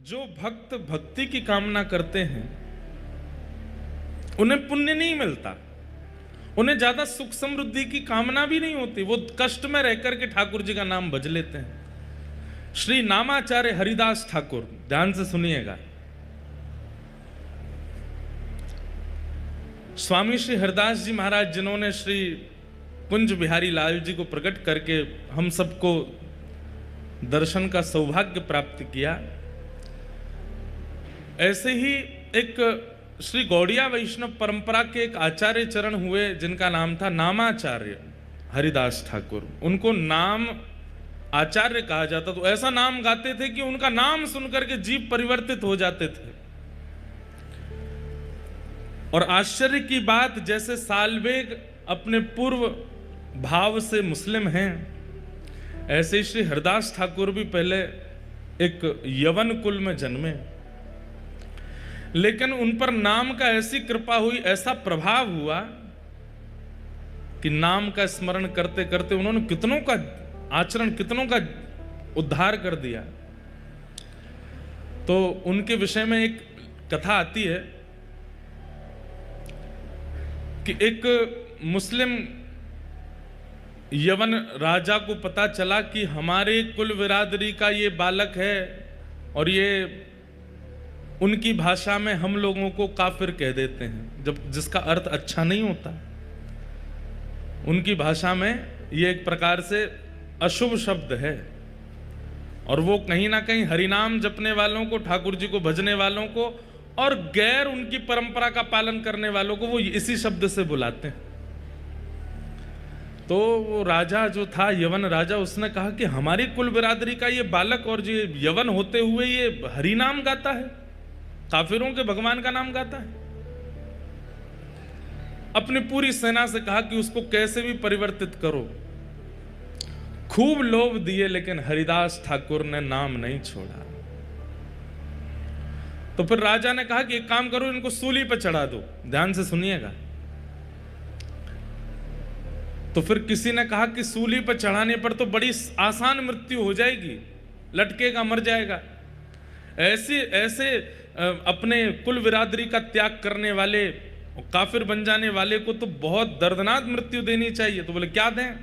जो भक्त भक्ति की कामना करते हैं उन्हें पुण्य नहीं मिलता, उन्हें ज्यादा सुख समृद्धि की कामना भी नहीं होती, वो कष्ट में रह करके ठाकुर जी का नाम भज लेते हैं। श्री नामाचार्य हरिदास ठाकुर, ध्यान से सुनिएगा, स्वामी श्री हरिदास जी महाराज जिन्होंने श्री कुंज बिहारी लाल जी को प्रकट करके हम सबको दर्शन का सौभाग्य प्राप्त किया, ऐसे ही एक श्री गौड़िया वैष्णव परंपरा के एक आचार्य चरण हुए जिनका नाम था नामाचार्य हरिदास ठाकुर। उनको नाम आचार्य कहा जाता, तो ऐसा नाम गाते थे कि उनका नाम सुनकर के जीव परिवर्तित हो जाते थे। और आश्चर्य की बात, जैसे सालबेग अपने पूर्व भाव से मुस्लिम हैं, ऐसे श्री हरिदास ठाकुर भी पहले एक यवन कुल में जन्मे, लेकिन उन पर नाम का ऐसी कृपा हुई, ऐसा प्रभाव हुआ कि नाम का स्मरण करते करते उन्होंने कितनों का आचरण, कितनों का उद्धार कर दिया। तो उनके विषय में एक कथा आती है कि एक मुस्लिम यवन राजा को पता चला कि हमारे कुल बिरादरी का ये बालक है और ये उनकी भाषा में हम लोगों को काफिर कह देते हैं, जब जिसका अर्थ अच्छा नहीं होता। उनकी भाषा में ये एक प्रकार से अशुभ शब्द है, और वो कहीं ना कहीं हरिनाम जपने वालों को, ठाकुर जी को भजने वालों को और गैर उनकी परंपरा का पालन करने वालों को वो इसी शब्द से बुलाते हैं। तो वो राजा जो था, यवन राजा, उसने कहा कि हमारी कुल बिरादरी का ये बालक और ये यवन होते हुए ये हरिनाम गाता है, काफिरों के भगवान का नाम गाता है। अपनी पूरी सेना से कहा कि उसको कैसे भी परिवर्तित करो। खूब लोभ दिए, लेकिन हरिदास ठाकुर ने नाम नहीं छोड़ा। तो फिर राजा ने कहा कि एक काम करो, इनको सूली पर चढ़ा दो। ध्यान से सुनिएगा। तो फिर किसी ने कहा कि सूली पर चढ़ाने पर तो बड़ी आसान मृत्यु हो जाएगी, लटकेगा, मर जाएगा। ऐसे अपने कुल बिरादरी का त्याग करने वाले, काफिर बन जाने वाले को तो बहुत दर्दनाक मृत्यु देनी चाहिए। तो बोले क्या दें?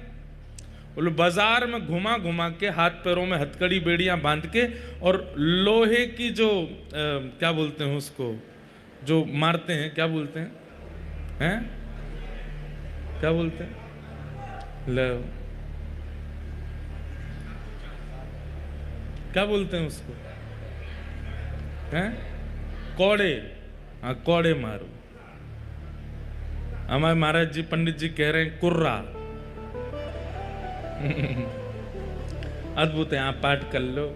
बोले बाजार में घुमा घुमा के, हाथ पैरों में हथकड़ी बेड़ियां बांध के, और लोहे की जो क्या बोलते हैं उसको, जो मारते हैं, क्या बोलते हैं, क्या बोलते हैं, क्या बोलते हैं उसको, कौड़े, हाँ कौड़े मारो। हमारे महाराज जी, पंडित जी कह रहे हैं कुर्रा। अद्भुत है, आप पाठ कर लो,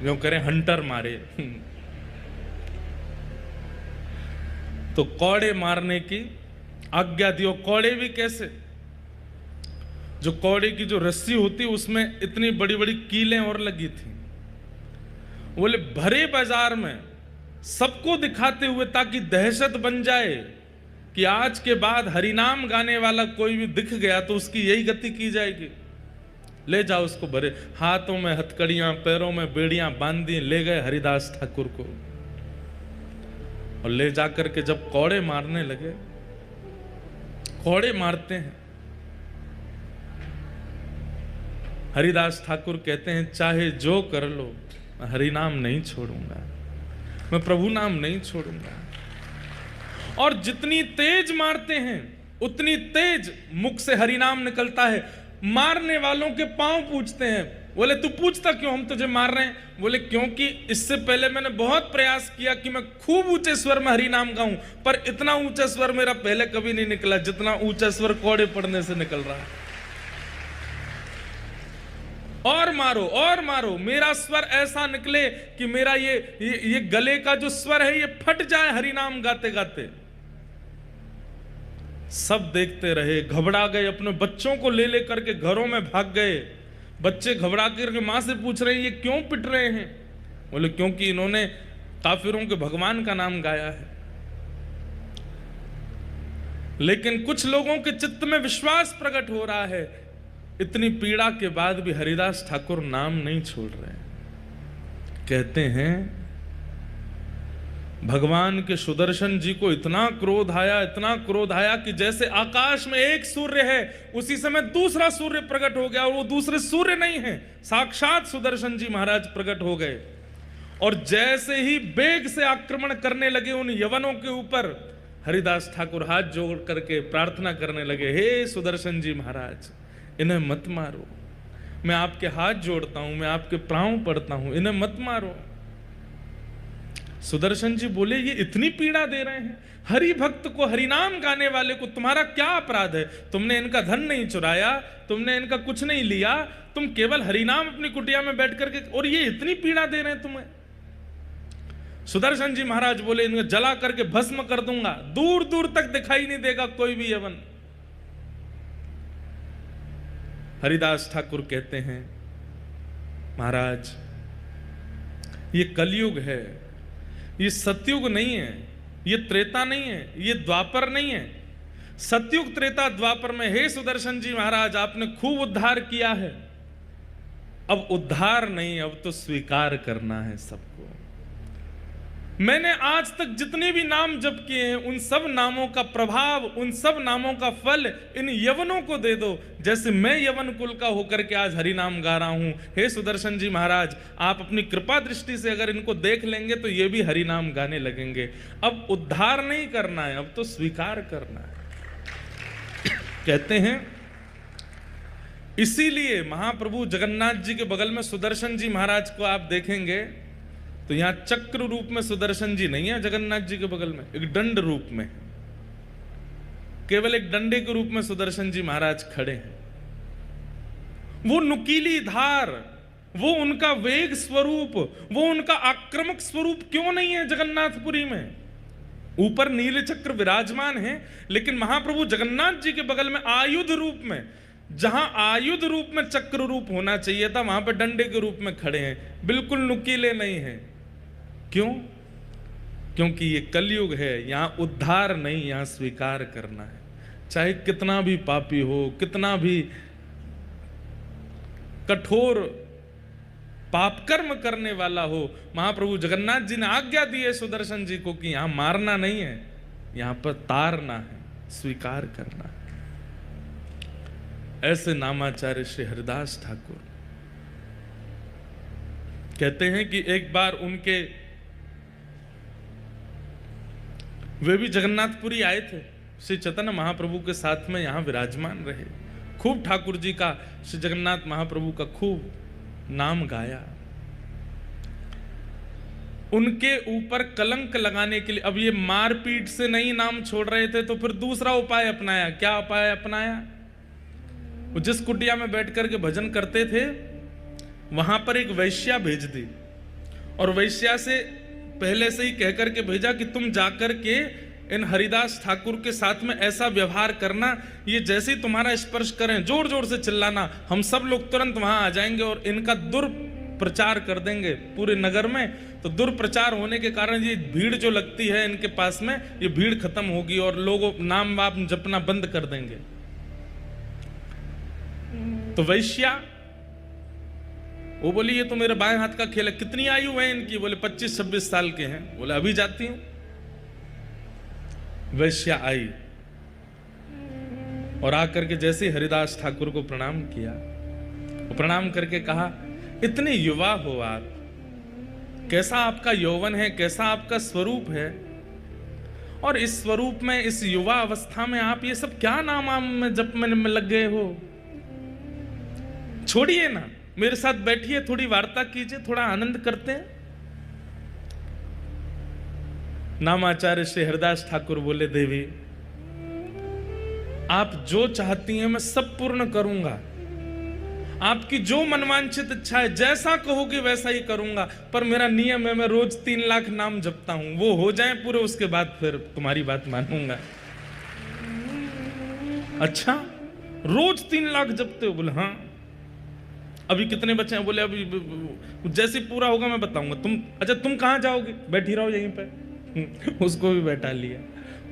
जो करें हंटर मारे। तो कौड़े मारने की आज्ञा दियो। कौड़े भी कैसे? जो कौड़े की जो रस्सी होती उसमें इतनी बड़ी बड़ी कीलें और लगी थी। बोले भरे बाजार में सबको दिखाते हुए, ताकि दहशत बन जाए कि आज के बाद हरिनाम गाने वाला कोई भी दिख गया तो उसकी यही गति की जाएगी। ले जाओ उसको, भरे हाथों में हथकड़ियां, पैरों में बेड़ियां बांधी, ले गए हरिदास ठाकुर को। और ले जाकर के जब कौड़े मारने लगे, कौड़े मारते हैं, हरिदास ठाकुर कहते हैं चाहे जो कर लो, मैं हरिनाम नहीं छोड़ूंगा, मैं प्रभु नाम नहीं छोड़ूंगा। और जितनी तेज मारते हैं उतनी तेज मुख से हरिनाम निकलता है। मारने वालों के पांव पूछते हैं। बोले तू पूछता क्यों, हम तुझे मार रहे हैं? बोले क्योंकि इससे पहले मैंने बहुत प्रयास किया कि मैं खूब ऊंचे स्वर में हरिनाम गाऊं, पर इतना ऊंचा स्वर मेरा पहले कभी नहीं निकला जितना ऊंचा स्वर कौड़े पड़ने से निकल रहा है। और मारो, मेरा स्वर ऐसा निकले कि मेरा ये गले का जो स्वर है ये फट जाए हरिनाम गाते गाते। सब देखते रहे, घबरा गए, अपने बच्चों को ले करके घरों में भाग गए। बच्चे घबरा करके मां से पूछ रहे हैं ये क्यों पिट रहे हैं? बोले क्योंकि इन्होंने काफिरों के भगवान का नाम गाया है। लेकिन कुछ लोगों के चित्त में विश्वास प्रकट हो रहा है, इतनी पीड़ा के बाद भी हरिदास ठाकुर नाम नहीं छोड़ रहे। कहते हैं भगवान के सुदर्शन जी को इतना क्रोध आया कि जैसे आकाश में एक सूर्य है, उसी समय दूसरा सूर्य प्रकट हो गया, और वो दूसरे सूर्य नहीं है, साक्षात सुदर्शन जी महाराज प्रकट हो गए। और जैसे ही वेग से आक्रमण करने लगे उन यवनों के ऊपर, हरिदास ठाकुर हाथ जोड़ करके प्रार्थना करने लगे, हे सुदर्शन जी महाराज, इन्हें मत मारो, मैं आपके हाथ जोड़ता हूं, मैं आपके प्राण पड़ता हूं, इन्हें मत मारो। सुदर्शन जी बोले, ये इतनी पीड़ा दे रहे हैं, हरि भक्त को, हरिनाम गाने वाले को तुम्हारा क्या अपराध है? तुमने इनका धन नहीं चुराया, तुमने इनका कुछ नहीं लिया, तुम केवल हरिनाम अपनी कुटिया में बैठ करके, और ये इतनी पीड़ा दे रहे हैं तुम्हें। सुदर्शन जी महाराज बोले, इन्हें जला करके भस्म कर दूंगा, दूर दूर तक दिखाई नहीं देगा कोई भी यवन। हरिदास ठाकुर कहते हैं, महाराज ये कलयुग है, ये सतयुग नहीं है, ये त्रेता नहीं है, ये द्वापर नहीं है। सतयुग त्रेता द्वापर में, हे सुदर्शन जी महाराज, आपने खूब उद्धार किया है, अब उद्धार नहीं, अब तो स्वीकार करना है सबको। मैंने आज तक जितने भी नाम जप किए हैं, उन सब नामों का प्रभाव, उन सब नामों का फल इन यवनों को दे दो, जैसे मैं यवन कुल का होकर के आज हरि नाम गा रहा हूं। हे सुदर्शन जी महाराज, आप अपनी कृपा दृष्टि से अगर इनको देख लेंगे तो ये भी हरि नाम गाने लगेंगे। अब उद्धार नहीं करना है, अब तो स्वीकार करना है। कहते हैं इसीलिए महाप्रभु जगन्नाथ जी के बगल में सुदर्शन जी महाराज को आप देखेंगे तो यहां चक्र रूप में सुदर्शन जी नहीं है, जगन्नाथ जी के बगल में एक दंड रूप में, केवल एक डंडे के रूप में सुदर्शन जी महाराज खड़े हैं। वो नुकीली धार, वो उनका वेग स्वरूप, वो उनका आक्रामक स्वरूप क्यों नहीं है जगन्नाथपुरी में? ऊपर नील चक्र विराजमान है, लेकिन महाप्रभु जगन्नाथ जी के बगल में आयुध रूप में, जहां आयुध रूप में चक्र रूप होना चाहिए था, वहां पर डंडे के रूप में खड़े हैं, बिल्कुल नुकीले नहीं हैं। क्यों? क्योंकि ये कलयुग है, यहां उद्धार नहीं, यहां स्वीकार करना है। चाहे कितना भी पापी हो, कितना भी कठोर पापकर्म करने वाला हो, महाप्रभु जगन्नाथ जी ने आज्ञा दी है सुदर्शन जी को कि यहां मारना नहीं है, यहां पर तारना है, स्वीकार करना है। ऐसे नामाचार्य श्री हरिदास ठाकुर कहते हैं कि एक बार उनके, वे भी जगन्नाथपुरी आए थे, श्री चैतन्य महाप्रभु के साथ में यहां विराजमान रहे, खूब ठाकुर जी का, श्री जगन्नाथ महाप्रभु का खूब नाम गाया। उनके ऊपर कलंक लगाने के लिए, अब ये मारपीट से नहीं नाम छोड़ रहे थे, तो फिर दूसरा उपाय अपनाया। क्या उपाय अपनाया? जिस कुटिया में बैठ करके भजन करते थे, वहां पर एक वैश्या भेज दी, और वैश्या से पहले से ही कहकर के भेजा कि तुम जाकर के इन हरिदास ठाकुर के साथ में ऐसा व्यवहार करना, ये जैसे ही तुम्हारा स्पर्श करें जोर जोर से चिल्लाना, हम सब लोग तुरंत वहां आ जाएंगे और इनका दुर्प्रचार कर देंगे पूरे नगर में। तो दुर्प्रचार होने के कारण ये भीड़ जो लगती है इनके पास में, ये भीड़ खत्म होगी और लोग नाम वाप जपना बंद कर देंगे। तो वैश्या वो बोली, ये तो मेरे बाएं हाथ का खेल है। कितनी आयु है इनकी? बोले 25-26 साल के हैं। बोले अभी जाती हूं। वैश्या आई और आकर के जैसे हरिदास ठाकुर को प्रणाम किया, वो प्रणाम करके कहा, इतने युवा हो आप, कैसा आपका यौवन है, कैसा आपका स्वरूप है, और इस स्वरूप में, इस युवा अवस्था में आप ये सब क्या नाम में जप में लग गए हो? छोड़िए ना, मेरे साथ बैठिए, थोड़ी वार्ता कीजिए, थोड़ा आनंद करते हैं। नामाचार्य श्री हरिदास ठाकुर बोले, देवी आप जो चाहती हैं मैं सब पूर्ण करूंगा, आपकी जो मनवांछित इच्छा है, जैसा कहोगे वैसा ही करूंगा, पर मेरा नियम है, मैं रोज 3 लाख नाम जपता हूं, वो हो जाए पूरे, उसके बाद फिर तुम्हारी बात मानूंगा। अच्छा, रोज 3 लाख जपते हो? बोले हाँ। अभी कितने बचे हैं? बोले अभी जैसे पूरा होगा मैं बताऊंगा। अच्छा तुम कहां जाओगे? बैठी रहो यहीं पे। उसको भी बैठा लिया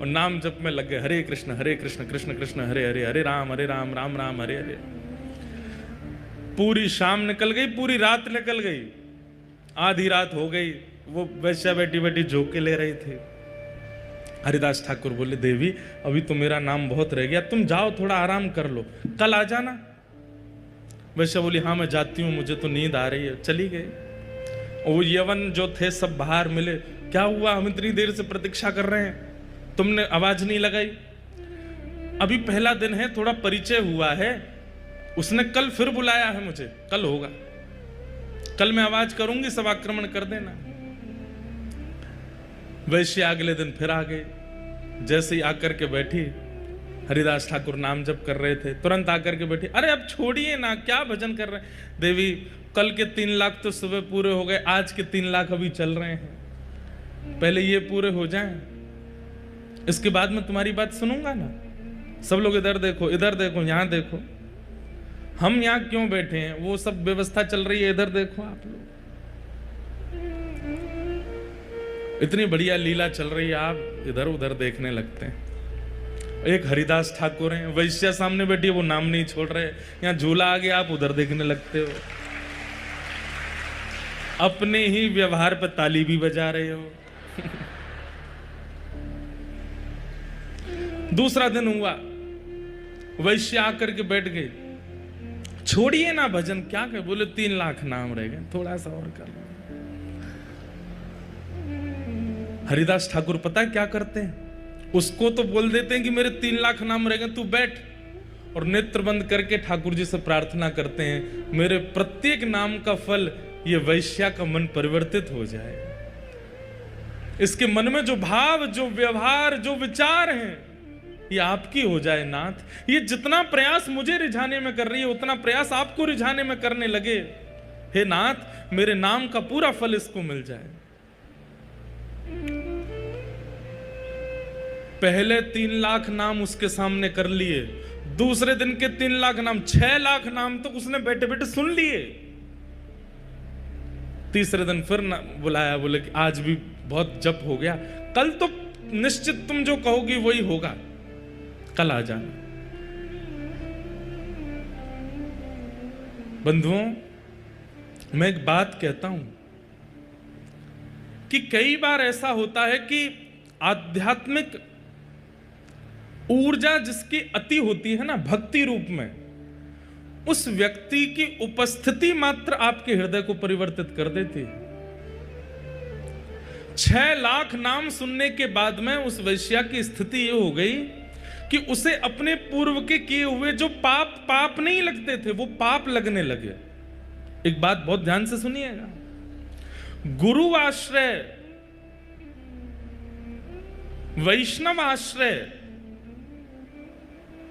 और नाम जप में लग गए, हरे कृष्ण कृष्ण कृष्ण हरे हरे, हरे राम राम राम हरे हरे। पूरी शाम निकल गई, पूरी रात निकल गई, आधी रात हो गई, वो वैश्या बैठी बैठी झोंके ले रही थी। हरिदास ठाकुर बोले, देवी अभी तो मेरा नाम बहुत रह गया, तुम जाओ थोड़ा आराम कर लो, कल आ जाना। वैश्या बोली, हाँ मैं जाती हूँ, मुझे तो नींद आ रही है। चली गई। वो यवन जो थे सब बाहर मिले, क्या हुआ, हम इतनी देर से प्रतीक्षा कर रहे हैं, तुमने आवाज नहीं लगाई। अभी पहला दिन है, थोड़ा परिचय हुआ है, उसने कल फिर बुलाया है मुझे, कल होगा, कल मैं आवाज करूंगी, सब आक्रमण कर देना। वैश्य अगले दिन फिर आ गए। जैसे ही आकर के बैठी, हरिदास ठाकुर नाम जप कर रहे थे, तुरंत आकर के बैठी, अरे अब छोड़िए ना, क्या भजन कर रहे हैं। देवी कल के 3 लाख तो सुबह पूरे हो गए, आज के 3 लाख अभी चल रहे हैं, पहले ये पूरे हो जाएं, इसके बाद मैं तुम्हारी बात सुनूंगा ना। सब लोग इधर देखो, इधर देखो, यहां देखो, हम यहां क्यों बैठे हैं, वो सब व्यवस्था चल रही है, इधर देखो आप लोग, इतनी बढ़िया लीला चल रही है, आप इधर उधर देखने लगते हैं। एक हरिदास ठाकुर हैं, वैश्या सामने बैठी है, वो नाम नहीं छोड़ रहे, यहां झूला आ गया, आप उधर देखने लगते हो, अपने ही व्यवहार पर ताली भी बजा रहे हो। दूसरा दिन हुआ, वैश्य आकर के बैठ गए, छोड़िए ना भजन, क्या कहे, बोले 3 लाख नाम रह गए, थोड़ा सा और कर लो। हरिदास ठाकुर पता है क्या करते हैं, उसको तो बोल देते हैं कि मेरे 3 लाख नाम रह गए, तू बैठ, और नेत्र बंद करके ठाकुर जी से प्रार्थना करते हैं, मेरे प्रत्येक नाम का फल ये वैश्या का मन परिवर्तित हो जाए, इसके मन में जो भाव, जो व्यवहार, जो विचार हैं, ये आपकी हो जाए नाथ। ये जितना प्रयास मुझे रिझाने में कर रही है, उतना प्रयास आपको रिझाने में करने लगे, हे नाथ मेरे नाम का पूरा फल इसको मिल जाए। पहले 3 लाख नाम उसके सामने कर लिए, दूसरे दिन के 3 लाख नाम, 6 लाख नाम तो उसने बैठे बैठे सुन लिए। तीसरे दिन फिर बुलाया, बोले कि आज भी बहुत जप हो गया, कल तो निश्चित तुम जो कहोगी वही होगा, कल आ जाना। बंधुओं, मैं एक बात कहता हूं कि कई बार ऐसा होता है कि आध्यात्मिक ऊर्जा जिसकी अति होती है ना, भक्ति रूप में, उस व्यक्ति की उपस्थिति मात्र आपके हृदय को परिवर्तित कर देती है। 6 लाख नाम सुनने के बाद में उस वैश्या की स्थिति ये हो गई कि उसे अपने पूर्व के किए हुए जो पाप नहीं लगते थे, वो पाप लगने लगे। एक बात बहुत ध्यान से सुनिएगा, गुरु आश्रय, वैष्णव आश्रय,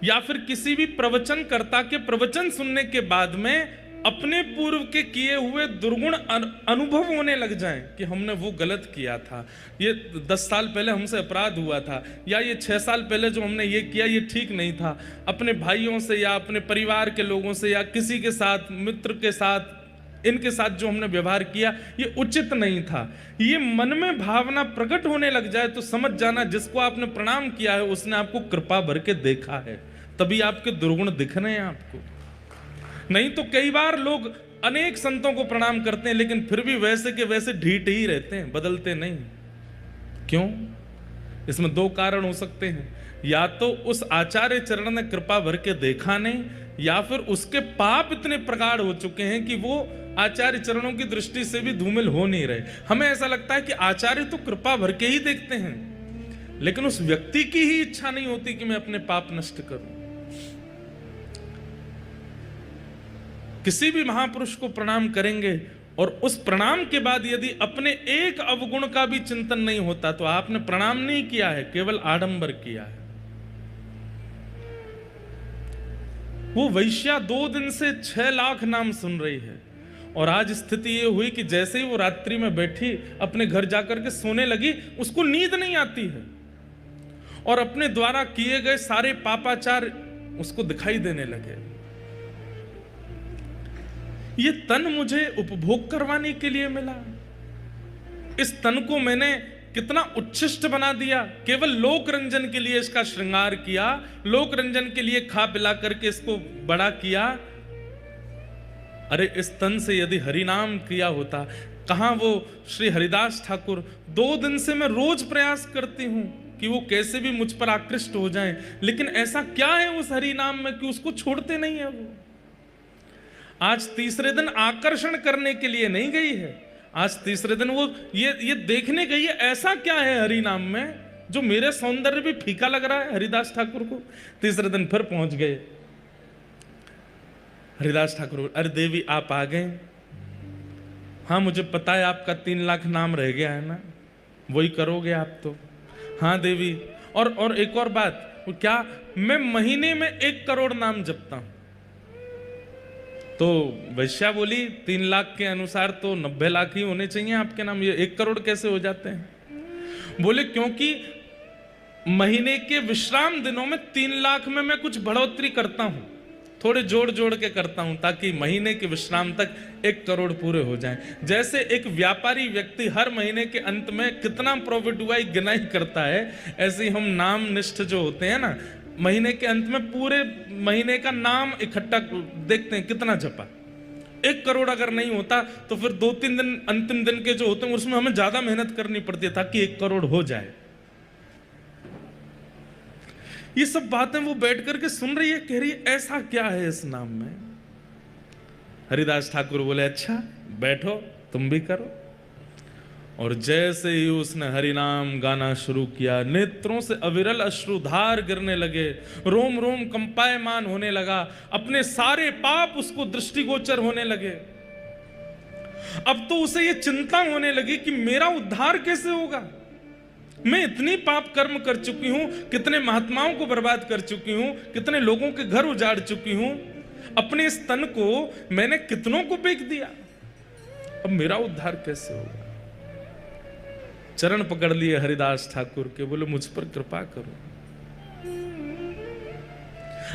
या फिर किसी भी प्रवचनकर्ता के प्रवचन सुनने के बाद में अपने पूर्व के किए हुए दुर्गुण अनुभव होने लग जाएं कि हमने वो गलत किया था, ये 10 साल पहले हमसे अपराध हुआ था, या ये 6 साल पहले जो हमने ये किया ये ठीक नहीं था, अपने भाइयों से या अपने परिवार के लोगों से या किसी के साथ, मित्र के साथ, इनके साथ जो हमने व्यवहार किया ये उचित नहीं था, ये मन में भावना प्रकट होने लग जाए तो समझ जाना जिसको आपने प्रणाम किया है उसने आपको कृपा भर के देखा है, तभी आपके दुर्गुण दिख रहे हैं आपको। नहीं तो कई बार लोग अनेक संतों को प्रणाम करते हैं लेकिन फिर भी वैसे के वैसे ढीठ ही रहते हैं, बदलते नहीं। क्यों? इसमें 2 कारण हो सकते हैं, या तो उस आचार्य चरण ने कृपा भर के देखा नहीं, या फिर उसके पाप इतने प्रगाढ़ हो चुके हैं कि वो आचार्य चरणों की दृष्टि से भी धूमिल हो नहीं रहे। हमें ऐसा लगता है कि आचार्य तो कृपा भर के ही देखते हैं, लेकिन उस व्यक्ति की ही इच्छा नहीं होती कि मैं अपने पाप नष्ट करूं। किसी भी महापुरुष को प्रणाम करेंगे और उस प्रणाम के बाद यदि अपने एक अवगुण का भी चिंतन नहीं होता तो आपने प्रणाम नहीं किया है, केवल आडंबर किया है। वो वैश्या 2 दिन से 6 लाख नाम सुन रही है और आज स्थिति ये हुई कि जैसे ही वो रात्रि में बैठी अपने घर जाकर के सोने लगी, उसको नींद नहीं आती है और अपने द्वारा किए गए सारे पापाचार उसको दिखाई देने लगे। ये तन मुझे उपभोग करवाने के लिए मिला, इस तन को मैंने कितना उच्छिष्ट बना दिया, केवल लोक रंजन के लिए इसका श्रृंगार किया, लोक रंजन के लिए खा पिला करके इसको बड़ा किया। अरे इस तन से यदि हरि नाम किया होता, कहाँ वो श्री हरिदास ठाकुर? 2 दिन से मैं रोज प्रयास करती हूँ कि वो कैसे भी मुझ पर आकृष्ट हो जाएं, लेकिन ऐसा क्या है उस हरि नाम में कि उसको छोड़ते नहीं है वो। आज तीसरे दिन आकर्षण करने के लिए नहीं गई है, आज तीसरे दिन वो ये देखने गई है ऐसा क्या है हरि नाम में जो मेरे सौंदर्य भी फीका लग रहा है हरिदास ठाकुर को। तीसरे दिन फिर पहुंच गए। हरिदास ठाकुर, अरे देवी आप आ गए? हाँ मुझे पता है आपका 3 लाख नाम रह गया है ना, वही करोगे आप तो। हाँ देवी, और एक और बात, वो क्या, मैं महीने में 1 करोड़ नाम जपता हूं। तो वैश्या बोली 3 लाख के अनुसार तो 90 लाख ही होने चाहिए आपके नाम, ये 1 करोड़ कैसे हो जाते हैं? बोले क्योंकि महीने के विश्राम दिनों में 3 लाख में मैं कुछ बढ़ोतरी करता हूं, थोड़े जोड़ जोड़ के करता हूं ताकि महीने के विश्राम तक 1 करोड़ पूरे हो जाएं। जैसे एक व्यापारी व्यक्ति हर महीने के अंत में कितना प्रॉफिट हुआ गिनाई करता है, ऐसे ही हम नाम निष्ठ जो होते हैं ना, महीने के अंत में पूरे महीने का नाम इकट्ठा देखते हैं कितना जपा। 1 करोड़ अगर नहीं होता तो फिर 2-3 दिन अंतिम दिन के जो होते हैं उसमें हमें ज्यादा मेहनत करनी पड़ती है ताकि 1 करोड़ हो जाए। ये सब बातें वो बैठ करके सुन रही है, कह रही है ऐसा क्या है इस नाम में। हरिदास ठाकुर बोले अच्छा बैठो तुम भी करो। और जैसे ही उसने हरि नाम गाना शुरू किया, नेत्रों से अविरल अश्रुधार गिरने लगे, रोम रोम कंपायमान होने लगा, अपने सारे पाप उसको दृष्टिगोचर होने लगे। अब तो उसे ये चिंता होने लगी कि मेरा उद्धार कैसे होगा। मैं इतनी पाप कर्म कर चुकी हूं, कितने महात्माओं को बर्बाद कर चुकी हूं, कितने लोगों के घर उजाड़ चुकी हूं, अपने इस तन को मैंने कितनों को बेच दिया, अब मेरा उद्धार कैसे होगा। चरण पकड़ लिए हरिदास ठाकुर के, बोले मुझ पर कृपा करो।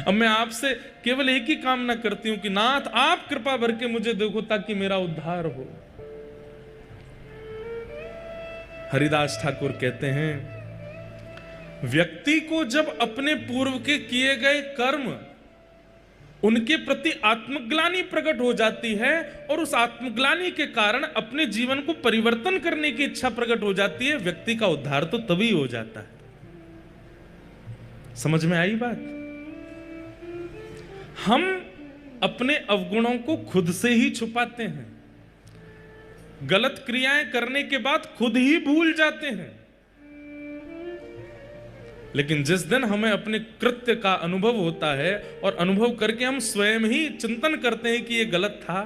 अब मैं आपसे केवल एक ही कामना करती हूं कि नाथ आप कृपा भर के मुझे देखो ताकि मेरा उद्धार हो। हरिदास ठाकुर कहते हैं व्यक्ति को जब अपने पूर्व के किए गए कर्म उनके प्रति आत्मग्लानि प्रकट हो जाती है और उस आत्मग्लानि के कारण अपने जीवन को परिवर्तन करने की इच्छा प्रकट हो जाती है, व्यक्ति का उद्धार तो तभी हो जाता है। समझ में आई बात? हम अपने अवगुणों को खुद से ही छुपाते हैं, गलत क्रियाएं करने के बाद खुद ही भूल जाते हैं, लेकिन जिस दिन हमें अपने कृत्य का अनुभव होता है और अनुभव करके हम स्वयं ही चिंतन करते हैं कि ये गलत था,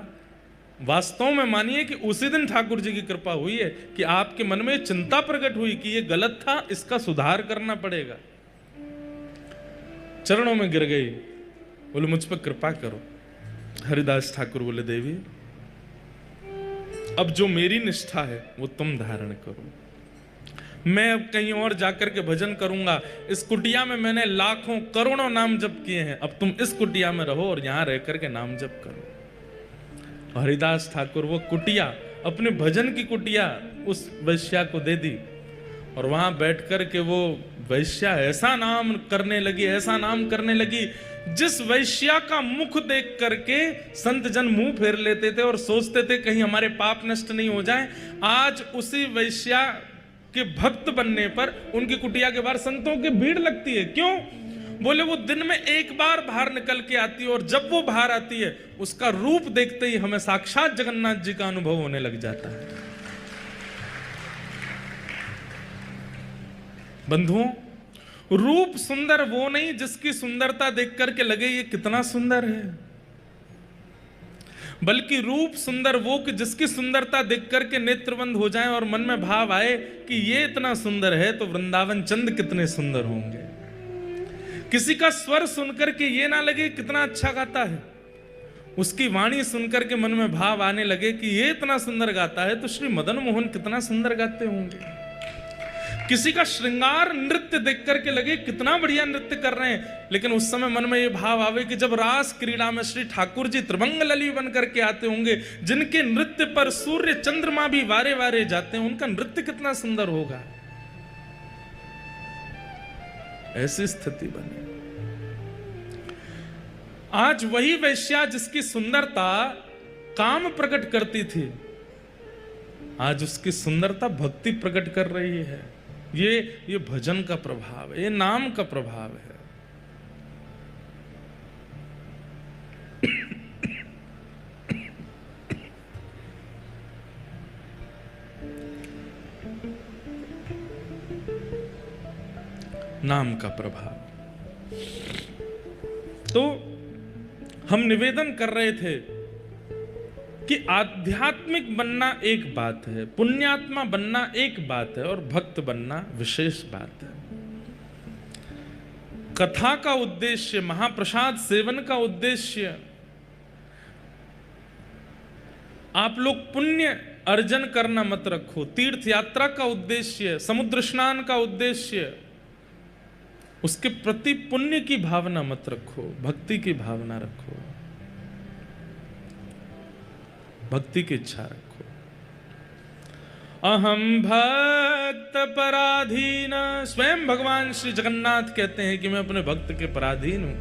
वास्तव में मानिए कि उसी दिन ठाकुर जी की कृपा हुई है कि आपके मन में चिंता प्रकट हुई कि ये गलत था, इसका सुधार करना पड़ेगा। चरणों में गिर गई, बोले मुझ पर कृपा करो। हरिदास ठाकुर बोले देवी अब जो मेरी निष्ठा है वो तुम धारण करो, मैं अब कहीं और जाकर के भजन करूंगा। इस कुटिया में मैंने लाखों करोड़ों नाम जप किए हैं, अब तुम इस कुटिया में रहो और यहां रह करके नाम जप करो। हरिदास ठाकुर वो कुटिया, अपने भजन की कुटिया उस वैश्या को दे दी और वहां बैठ करके वो वैश्या ऐसा नाम करने लगी, ऐसा नाम करने लगी, जिस वैश्या का मुख देख करके संत जन मुंह फेर लेते थे और सोचते थे कहीं हमारे पाप नष्ट नहीं हो जाएं। आज उसी वैश्या के भक्त बनने पर उनकी कुटिया के बाहर संतों की भीड़ लगती है। क्यों? बोले वो दिन में एक बार बाहर निकल के आती है और जब वो बाहर आती है उसका रूप देखते ही हमें साक्षात जगन्नाथ जी का अनुभव होने लग जाता है। बंधुओं, रूप सुंदर वो नहीं जिसकी सुंदरता देख करके लगे ये कितना सुंदर है, बल्कि रूप सुंदर वो कि जिसकी सुंदरता देख करके नेत्र बंद हो जाए और मन में भाव आए कि ये इतना सुंदर है तो वृंदावन चंद कितने सुंदर होंगे। किसी का स्वर सुनकर के ये ना लगे कितना अच्छा गाता है, उसकी वाणी सुनकर के मन में भाव आने लगे कि ये इतना सुंदर गाता है तो श्री मदन मोहन कितना सुंदर गाते होंगे। किसी का श्रृंगार नृत्य देख करके लगे कितना बढ़िया नृत्य कर रहे हैं, लेकिन उस समय मन में ये भाव आवे कि जब रास क्रीड़ा में श्री ठाकुर जी त्रिभंग लली बन करके आते होंगे, जिनके नृत्य पर सूर्य चंद्रमा भी वारे वारे जाते हैं, उनका नृत्य कितना सुंदर होगा। ऐसी स्थिति बनी। आज वही वैश्या जिसकी सुंदरता काम प्रकट करती थी, आज उसकी सुंदरता भक्ति प्रकट कर रही है। ये भजन का प्रभाव है, ये नाम का प्रभाव है। नाम का प्रभाव। तो हम निवेदन कर रहे थे कि आध्यात्मिक बनना एक बात है, पुण्यात्मा बनना एक बात है, और भक्त बनना विशेष बात है। कथा का उद्देश्य, महाप्रसाद सेवन का उद्देश्य, आप लोग पुण्य अर्जन करना मत रखो। तीर्थ यात्रा का उद्देश्य, समुद्र स्नान का उद्देश्य, उसके प्रति पुण्य की भावना मत रखो, भक्ति की भावना रखो, भक्ति की इच्छा रखो। अहम भक्त पराधीन, स्वयं भगवान श्री जगन्नाथ कहते हैं कि मैं अपने भक्त के पराधीन हूं।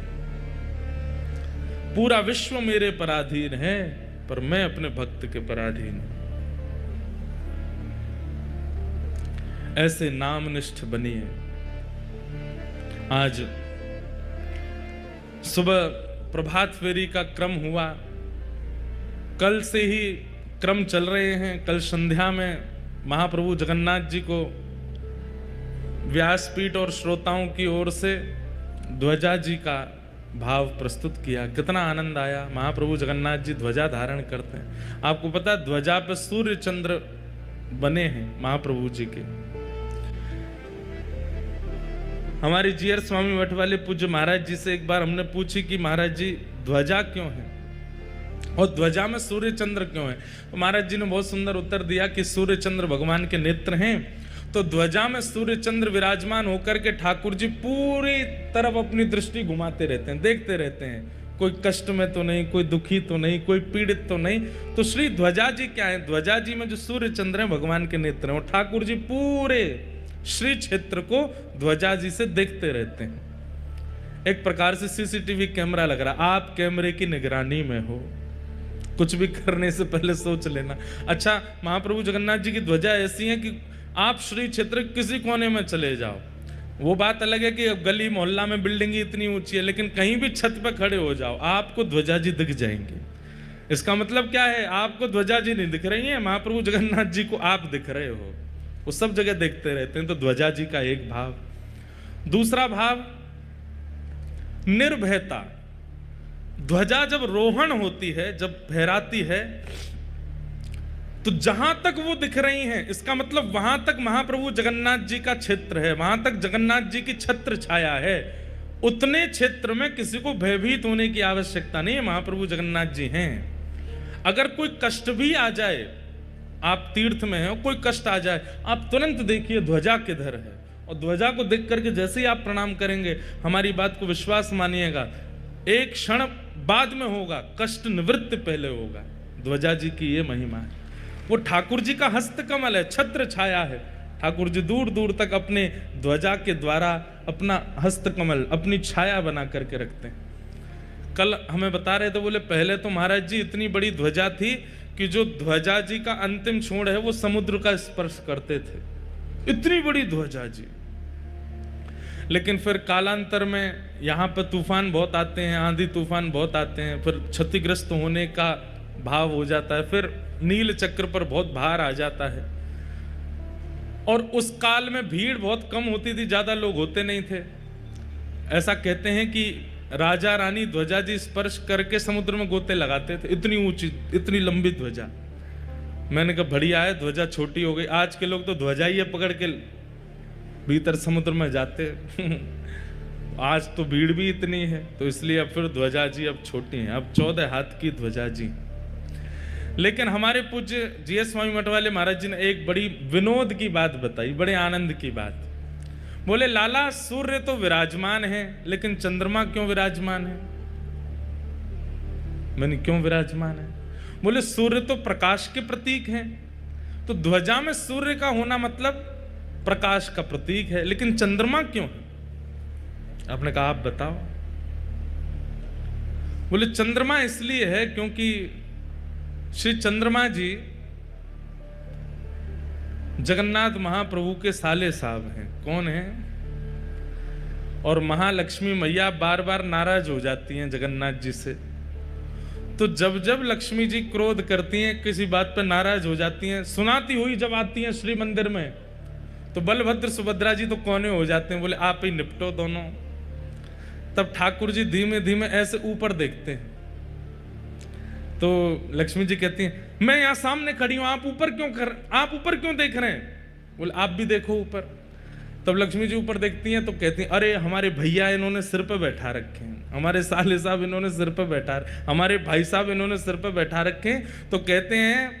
पूरा विश्व मेरे पराधीन है, पर मैं अपने भक्त के पराधीन हूं। ऐसे नामनिष्ठ बनिए। आज सुबह प्रभात फेरी का क्रम हुआ, कल से ही क्रम चल रहे हैं। कल संध्या में महाप्रभु जगन्नाथ जी को व्यासपीठ और श्रोताओं की ओर से ध्वजा जी का भाव प्रस्तुत किया। कितना आनंद आया। महाप्रभु जगन्नाथ जी ध्वजा धारण करते हैं। आपको पता, ध्वजा पे सूर्य चंद्र बने हैं महाप्रभु जी के। हमारे जीयर स्वामी मठ वाले पूज्य महाराज जी से एक बार हमने पूछी कि महाराज जी ध्वजा क्यों है और ध्वजा में सूर्य चंद्र क्यों है? तो महाराज जी ने बहुत सुंदर उत्तर दिया कि सूर्य चंद्र भगवान के नेत्र हैं, तो ध्वजा में सूर्य चंद्र विराजमान होकर के ठाकुर जी पूरी तरफ अपनी दृष्टि घुमाते रहते हैं, देखते रहते हैं। कोई कष्ट में तो नहीं, कोई दुखी तो नहीं, कोई पीड़ित तो नहीं। तो श्री ध्वजा जी क्या है? ध्वजा जी में जो सूर्य चंद्र है भगवान के नेत्र हैं, और ठाकुर जी पूरे श्री क्षेत्र को ध्वजा जी से देखते रहते हैं। एक प्रकार से सीसीटीवी कैमरा लग रहा। आप कैमरे की निगरानी में हो, कुछ भी करने से पहले सोच लेना। अच्छा, महाप्रभु जगन्नाथ जी की ध्वजा ऐसी है कि आप श्री क्षेत्र किसी कोने में चले जाओ, वो बात अलग है कि अब गली मोहल्ला में बिल्डिंग इतनी ऊंची है, लेकिन कहीं भी छत पर खड़े हो जाओ आपको ध्वजा जी दिख जाएंगे। इसका मतलब क्या है? आपको ध्वजा जी नहीं दिख रही है, महाप्रभु जगन्नाथ जी को आप दिख रहे हो। वो सब जगह देखते रहते हैं। तो ध्वजा जी का एक भाव। दूसरा भाव निर्भयता। ध्वजा जब रोहण होती है, जब फहराती है, तो जहां तक वो दिख रही हैं, इसका मतलब वहां तक महाप्रभु जगन्नाथ जी का क्षेत्र है, वहां तक जगन्नाथ जी की छत्र छाया है। उतने क्षेत्र में किसी को भयभीत होने की आवश्यकता नहीं है। महाप्रभु जगन्नाथ जी हैं। अगर कोई कष्ट भी आ जाए, आप तीर्थ में हैं, कोई कष्ट आ जाए, आप तुरंत देखिए ध्वजा किधर है, और ध्वजा को देख करके जैसे ही आप प्रणाम करेंगे, हमारी बात को विश्वास मानिएगा, एक क्षण बाद में होगा, कष्ट निवृत्त पहले होगा। ध्वजा जी की ये महिमा है। वो ठाकुर जी का हस्त कमल है, छत्र छाया है। ठाकुर जी दूर दूर तक अपने ध्वजा के द्वारा अपना हस्त कमल, अपनी छाया बना करके रखते हैं। कल हमें बता रहे थे, बोले पहले तो महाराज जी इतनी बड़ी ध्वजा थी कि जो ध्वजा जी का अंतिम छोर है वो समुद्र का स्पर्श करते थे, इतनी बड़ी ध्वजा जी। लेकिन फिर कालांतर में यहाँ पर तूफान बहुत आते हैं, आंधी तूफान बहुत आते हैं, फिर क्षतिग्रस्त होने का भाव हो जाता है, फिर नील चक्र पर बहुत भार आ जाता है। और उस काल में भीड़ बहुत कम होती थी, ज्यादा लोग होते नहीं थे। ऐसा कहते हैं कि राजा रानी ध्वजा जी स्पर्श करके समुद्र में गोते लगाते थे, इतनी ऊंची, इतनी लंबी ध्वजा। मैंने कहा बढ़िया है, ध्वजा छोटी हो गई। आज के लोग तो ध्वजा ही पकड़ के भीतर समुद्र में जाते। आज तो भीड़ भी इतनी है, तो इसलिए अब फिर ध्वजा जी अब छोटी हैं, अब 14 हाथ की ध्वजा जी। लेकिन हमारे पूज्य जीएस स्वामी मठ वाले महाराज जी ने एक बड़ी विनोद की बात बताई, बड़े आनंद की बात। बोले लाला, सूर्य तो विराजमान है, लेकिन चंद्रमा क्यों विराजमान है? मैंने क्यों विराजमान है? बोले सूर्य तो प्रकाश के प्रतीक हैं, तो ध्वजा में सूर्य का होना मतलब प्रकाश का प्रतीक है, लेकिन चंद्रमा क्यों है? आपने कहा आप बताओ। बोले चंद्रमा इसलिए है क्योंकि श्री चंद्रमा जी जगन्नाथ महाप्रभु के साले साहब हैं। कौन है? और महालक्ष्मी मैया बार बार नाराज हो जाती हैं जगन्नाथ जी से। तो जब जब लक्ष्मी जी क्रोध करती हैं, किसी बात पर नाराज हो जाती हैं, सुनाती हुई जब आती हैं श्री मंदिर में, तो बलभद्र सुभद्रा जी तो कोने हो जाते हैं, बोले आप ही निपटो दोनों। तब ठाकुर जी धीमे धीमे ऐसे ऊपर देखते हैं, तो लक्ष्मी जी कहती हैं मैं यहां सामने खड़ी हूं, आप ऊपर क्यों देख रहे हैं? बोले आप भी देखो ऊपर। तब लक्ष्मी जी ऊपर देखती हैं तो कहती हैं अरे हमारे भैया इन्होंने सिर पे बैठा रखे हैं, हमारे साले साहब इन्होंने सिर पे बैठा, हमारे भाई साहब इन्होंने सिर पे बैठा रखे हैं। तो कहते हैं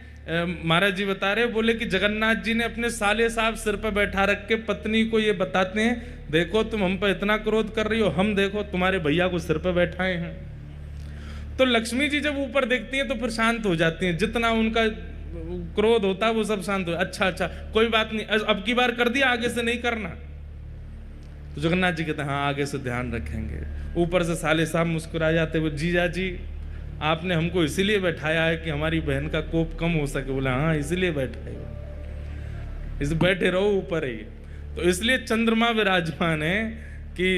महाराज जी बता रहे, बोले कि जगन्नाथ जी ने अपने साले साहब सिर पे बैठा रख के पत्नी को ये बताते हैं, देखो तुम हम पे इतना क्रोध कर रही हो, हम देखो तुम्हारे भैया को सिर पे बैठाए हैं। तो लक्ष्मी जी जब ऊपर देखती हैं तो फिर शांत हो जाती हैं, जितना उनका क्रोध होता है वो सब शांत हो। अच्छा कोई बात नहीं, अब की बार कर दिया, आगे से नहीं करना। तो जगन्नाथ जी कहते हैं हाँ आगे से ध्यान रखेंगे। ऊपर से साले साहब मुस्कुरा जाते हुए, जीजा जी आपने हमको इसीलिए बैठाया है कि हमारी बहन का कोप कम हो सके। बोला हाँ इसीलिए बैठाए हो, इस बैठे रहो ऊपर ही। तो इसलिए चंद्रमा विराजमान है कि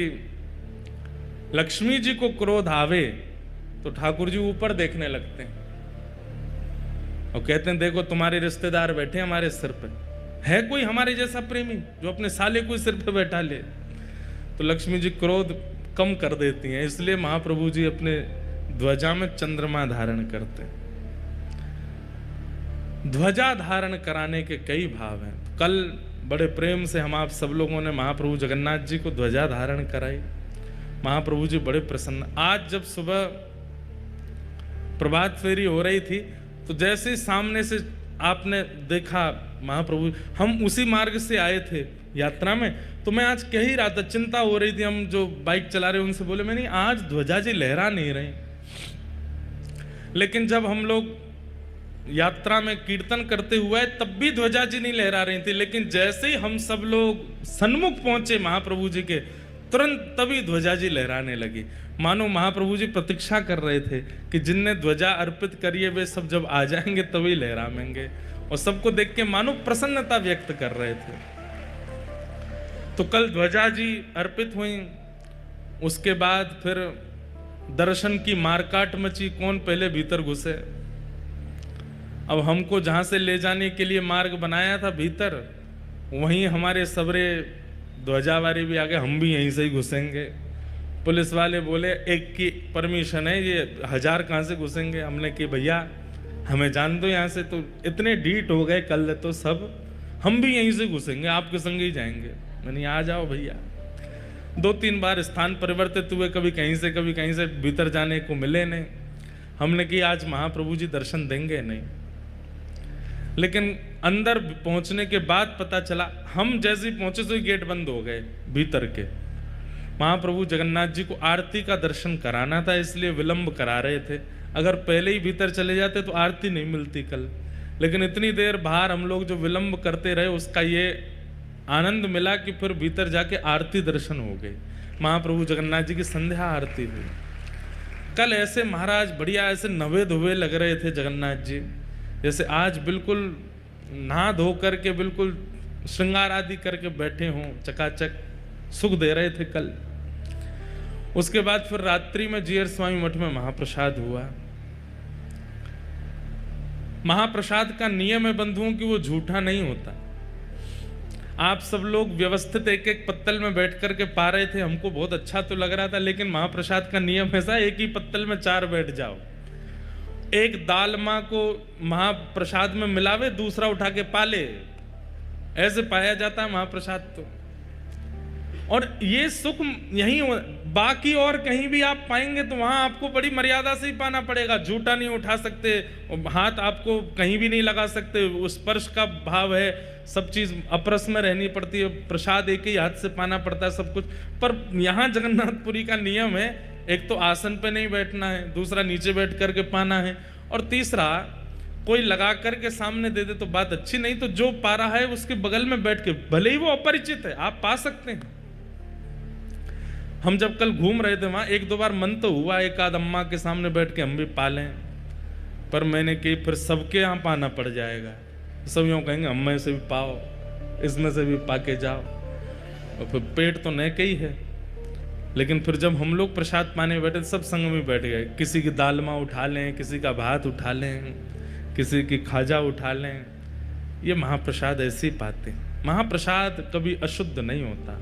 लक्ष्मी जी को क्रोध आवे तो ठाकुर जी ऊपर देखने लगते हैं और कहते हैं देखो तुम्हारे रिश्तेदार बैठे हमारे सिर पे, है कोई हमारे जैसा प्रेमी जो अपने साले को सिर पे बैठा ले? तो लक्ष्मी जी क्रोध कम कर देती हैं, इसलिए महाप्रभु जी अपने ध्वजा में चंद्रमा धारण करते हैं। ध्वजा धारण कराने के कई भाव हैं। कल बड़े प्रेम से हम आप सब लोगों ने महाप्रभु जगन्नाथ जी को ध्वजा धारण कराई, महाप्रभु जी बड़े प्रसन्न। आज जब सुबह प्रभात फेरी हो रही थी तो जैसे ही सामने से आपने देखा महाप्रभु, हम उसी मार्ग से आए थे यात्रा में, तो मैं आज कह ही रहा था, चिंता हो रही थी, हम जो बाइक चला रहे उनसे बोले मैं नहीं आज ध्वजा जी लहरा नहीं रहे। लेकिन जब हम लोग यात्रा में कीर्तन करते हुए तब भी ध्वजा जी नहीं लहरा रही थी, लेकिन जैसे ही हम सब लोग सन्मुख पहुंचे महाप्रभु जी के, तुरंत तभी ध्वजा जी लहराने लगी। मानो महाप्रभु जी प्रतीक्षा कर रहे थे कि जिनने ध्वजा अर्पित करी है वे सब जब आ जाएंगे तभी लहराएंगे, और सबको देख के मानो प्रसन्नता व्यक्त कर रहे थे। तो कल ध्वजा जी अर्पित हुई, उसके बाद फिर दर्शन की मारकाट मची, कौन पहले भीतर घुसे। अब हमको जहां से ले जाने के लिए मार्ग बनाया था भीतर, वहीं हमारे सबरे ध्वजा वाले भी आ गए, हम भी यहीं से ही घुसेंगे। पुलिस वाले बोले एक की परमिशन है, ये 1000 कहाँ से घुसेंगे? हमने कि भैया हमें जान दो यहाँ से। तो इतने डीट हो गए कल तो सब, हम भी यहीं से घुसेंगे, आपके संग ही जाएंगे। मैंने आ जाओ भैया। 2-3 बार स्थान परिवर्तित हुए, कभी कहीं से कभी कहीं से, भीतर जाने को मिले नहीं। हमने कि आज महाप्रभु जी दर्शन देंगे नहीं। लेकिन अंदर पहुंचने के बाद पता चला, हम जैसे ही पहुंचे तो गेट बंद हो गए भीतर के। महाप्रभु जगन्नाथ जी को आरती का दर्शन कराना था, इसलिए विलंब करा रहे थे। अगर पहले ही भीतर चले जाते तो आरती नहीं मिलती कल। लेकिन इतनी देर बाहर हम लोग जो विलंब करते रहे उसका ये आनंद मिला कि फिर भीतर जाके आरती दर्शन हो गई। महाप्रभु जगन्नाथ जी की संध्या आरती हुई। कल ऐसे महाराज बढ़िया ऐसे नवे धोवे लग रहे थे जगन्नाथ जी, जैसे आज बिल्कुल नहा धो करके बिल्कुल श्रृंगार आदि करके बैठे हों, चकाचक सुख दे रहे थे कल। उसके बाद फिर रात्रि में जीयर स्वामी मठ में महाप्रसाद हुआ। महाप्रसाद का नियम है बंधुओं कि वो झूठा नहीं होता। आप सब लोग व्यवस्थित एक एक पत्तल में बैठ करके पा रहे थे, हमको बहुत अच्छा तो लग रहा था, लेकिन महाप्रसाद का नियम ऐसा, एक ही पत्तल में 4 बैठ जाओ। एक दालमा को महाप्रसाद में मिलावे, दूसरा उठा के पाले, ऐसे पाया जाता है महाप्रसाद। तो और ये सुख यही, बाकी और कहीं भी आप पाएंगे तो वहां आपको बड़ी मर्यादा से ही पाना पड़ेगा। झूठा नहीं उठा सकते, हाथ आपको कहीं भी नहीं लगा सकते, उस स्पर्श का भाव है, सब चीज अपरस में रहनी पड़ती है, प्रसाद एक ही हाथ से पाना पड़ता है सब कुछ। पर यहाँ जगन्नाथपुरी का नियम है, एक तो आसन पे नहीं बैठना है, दूसरा नीचे बैठ करके पाना है, और तीसरा कोई लगा करके सामने दे दे तो बात अच्छी नहीं, तो जो पा रहा है उसके बगल में बैठ के, भले ही वो अपरिचित है, आप पा सकते हैं। हम जब कल घूम रहे थे वहां 1-2 बार मन तो हुआ एक आध अम्मा के सामने बैठ के हम भी पा लें, पर मैंने कि फिर सबके यहाँ पाना पड़ जाएगा, सब यूँ कहेंगे अम्मा से भी पाओ। इसमें से भी पाके जाओ। और फिर पेट तो न ही है, लेकिन फिर जब हम लोग प्रसाद पाने बैठे सब संग में बैठ गए। किसी की दालमा उठा लें, किसी का भात उठा लें, किसी की खाजा उठा लें। ये महाप्रसाद ऐसे ही पाते हैं। महाप्रसाद कभी अशुद्ध नहीं होता,